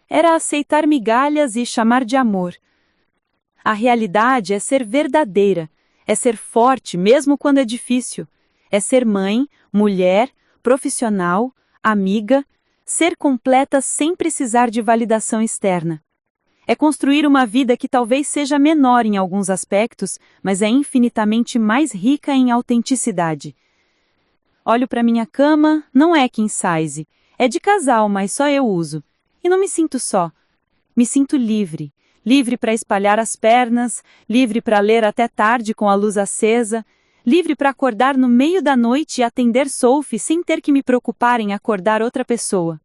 era aceitar migalhas e chamar de amor. A realidade é ser verdadeira, é ser forte mesmo quando é difícil, é ser mãe, mulher, profissional, amiga, ser completa sem precisar de validação externa. É construir uma vida que talvez seja menor em alguns aspectos, mas é infinitamente mais rica em autenticidade. Olho para minha cama, não é king size, é de casal, mas só eu uso. E não me sinto só. Me sinto livre. Livre para espalhar as pernas, livre para ler até tarde com a luz acesa, livre para acordar no meio da noite e atender Sophie sem ter que me preocupar em acordar outra pessoa.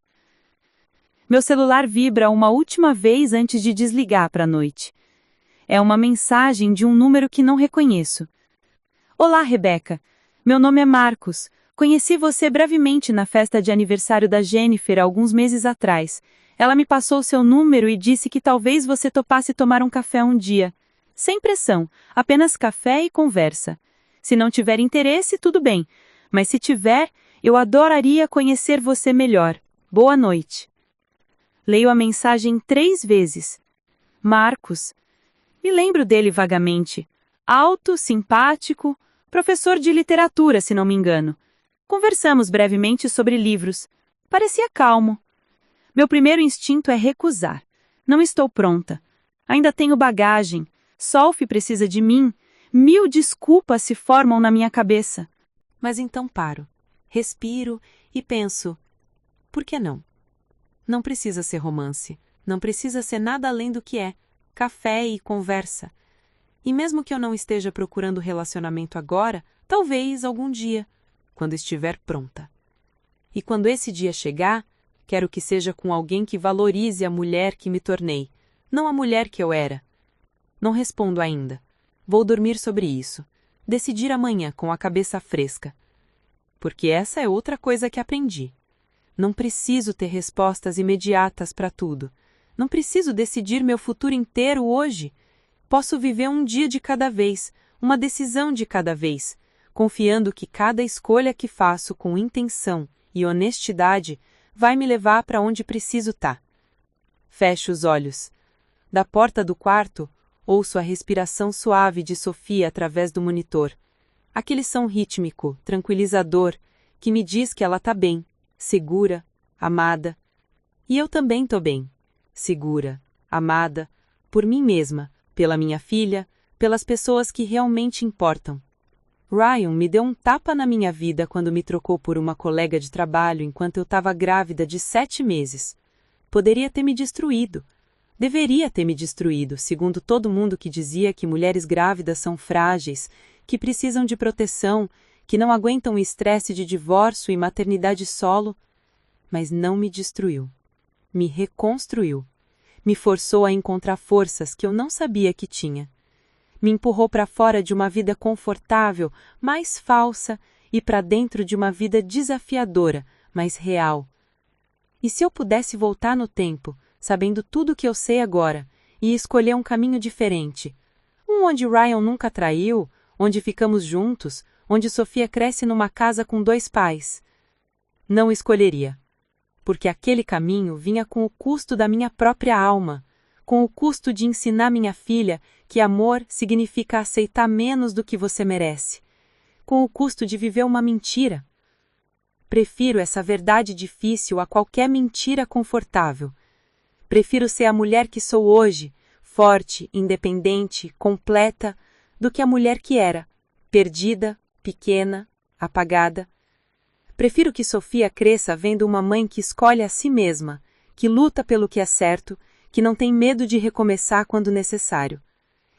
Meu celular vibra uma última vez antes de desligar para a noite. É uma mensagem de um número que não reconheço. Olá, Rebeca. Meu nome é Marcos. Conheci você brevemente na festa de aniversário da Jennifer alguns meses atrás. Ela me passou seu número e disse que talvez você topasse tomar um café um dia. Sem pressão, apenas café e conversa. Se não tiver interesse, tudo bem. Mas se tiver, eu adoraria conhecer você melhor. Boa noite. Leio a mensagem 3 vezes. Marcos. Me lembro dele vagamente. Alto, simpático, professor de literatura, se não me engano. Conversamos brevemente sobre livros. Parecia calmo. Meu primeiro instinto é recusar. Não estou pronta. Ainda tenho bagagem. Sophie precisa de mim. 1000 desculpas se formam na minha cabeça. Mas então paro, respiro e penso, por que não? Não precisa ser romance, não precisa ser nada além do que é, café e conversa. E mesmo que eu não esteja procurando relacionamento agora, talvez algum dia, quando estiver pronta. E quando esse dia chegar, quero que seja com alguém que valorize a mulher que me tornei, não a mulher que eu era. Não respondo ainda. Vou dormir sobre isso. Decidir amanhã com a cabeça fresca. Porque essa é outra coisa que aprendi. Não preciso ter respostas imediatas para tudo. Não preciso decidir meu futuro inteiro hoje. Posso viver um dia de cada vez, uma decisão de cada vez, confiando que cada escolha que faço com intenção e honestidade vai me levar para onde preciso estar. Fecho os olhos. Da porta do quarto, ouço a respiração suave de Sofia através do monitor. Aquele som rítmico, tranquilizador, que me diz que ela está bem, segura, amada. E eu também estou bem, segura, amada, por mim mesma, pela minha filha, pelas pessoas que realmente importam. Ryan me deu um tapa na minha vida quando me trocou por uma colega de trabalho enquanto eu estava grávida de 7 meses. Poderia ter me destruído. Deveria ter me destruído, segundo todo mundo que dizia que mulheres grávidas são frágeis, que precisam de proteção, que não aguentam o estresse de divórcio e maternidade solo. Mas não me destruiu. Me reconstruiu. Me forçou a encontrar forças que eu não sabia que tinha. Me empurrou para fora de uma vida confortável, mais falsa, e para dentro de uma vida desafiadora, mas real. E se eu pudesse voltar no tempo, sabendo tudo o que eu sei agora, e escolher um caminho diferente? Um onde Ryan nunca traiu, onde ficamos juntos, onde Sofia cresce numa casa com 2 pais. Não escolheria. Porque aquele caminho vinha com o custo da minha própria alma, com o custo de ensinar minha filha que amor significa aceitar menos do que você merece, com o custo de viver uma mentira. Prefiro essa verdade difícil a qualquer mentira confortável. Prefiro ser a mulher que sou hoje, forte, independente, completa, do que a mulher que era, perdida, pequena, apagada. Prefiro que Sofia cresça vendo uma mãe que escolhe a si mesma, que luta pelo que é certo, que não tem medo de recomeçar quando necessário.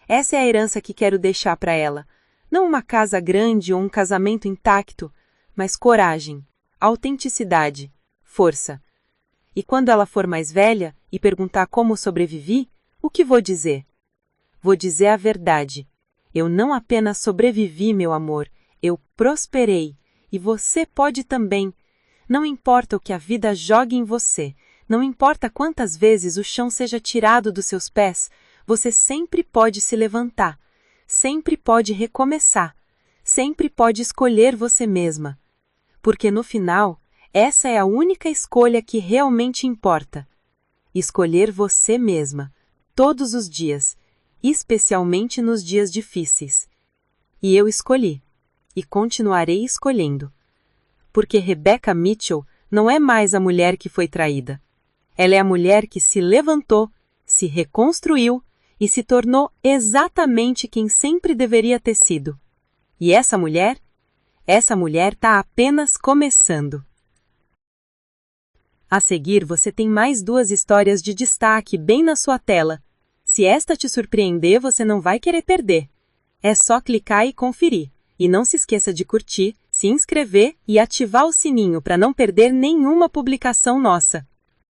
Essa é a herança que quero deixar para ela. Não uma casa grande ou um casamento intacto, mas coragem, autenticidade, força. E quando ela for mais velha e perguntar como sobrevivi, o que vou dizer? Vou dizer a verdade. Eu não apenas sobrevivi, meu amor, eu prosperei. E você pode também. Não importa o que a vida jogue em você, não importa quantas vezes o chão seja tirado dos seus pés, você sempre pode se levantar, sempre pode recomeçar, sempre pode escolher você mesma. Porque no final, essa é a única escolha que realmente importa. Escolher você mesma, todos os dias, especialmente nos dias difíceis. E eu escolhi, e continuarei escolhendo. Porque Rebecca Mitchell não é mais a mulher que foi traída. Ela é a mulher que se levantou, se reconstruiu e se tornou exatamente quem sempre deveria ter sido. E essa mulher está apenas começando. A seguir, você tem mais 2 histórias de destaque bem na sua tela. Se esta te surpreender, você não vai querer perder. É só clicar e conferir. E não se esqueça de curtir, se inscrever e ativar o sininho para não perder nenhuma publicação nossa.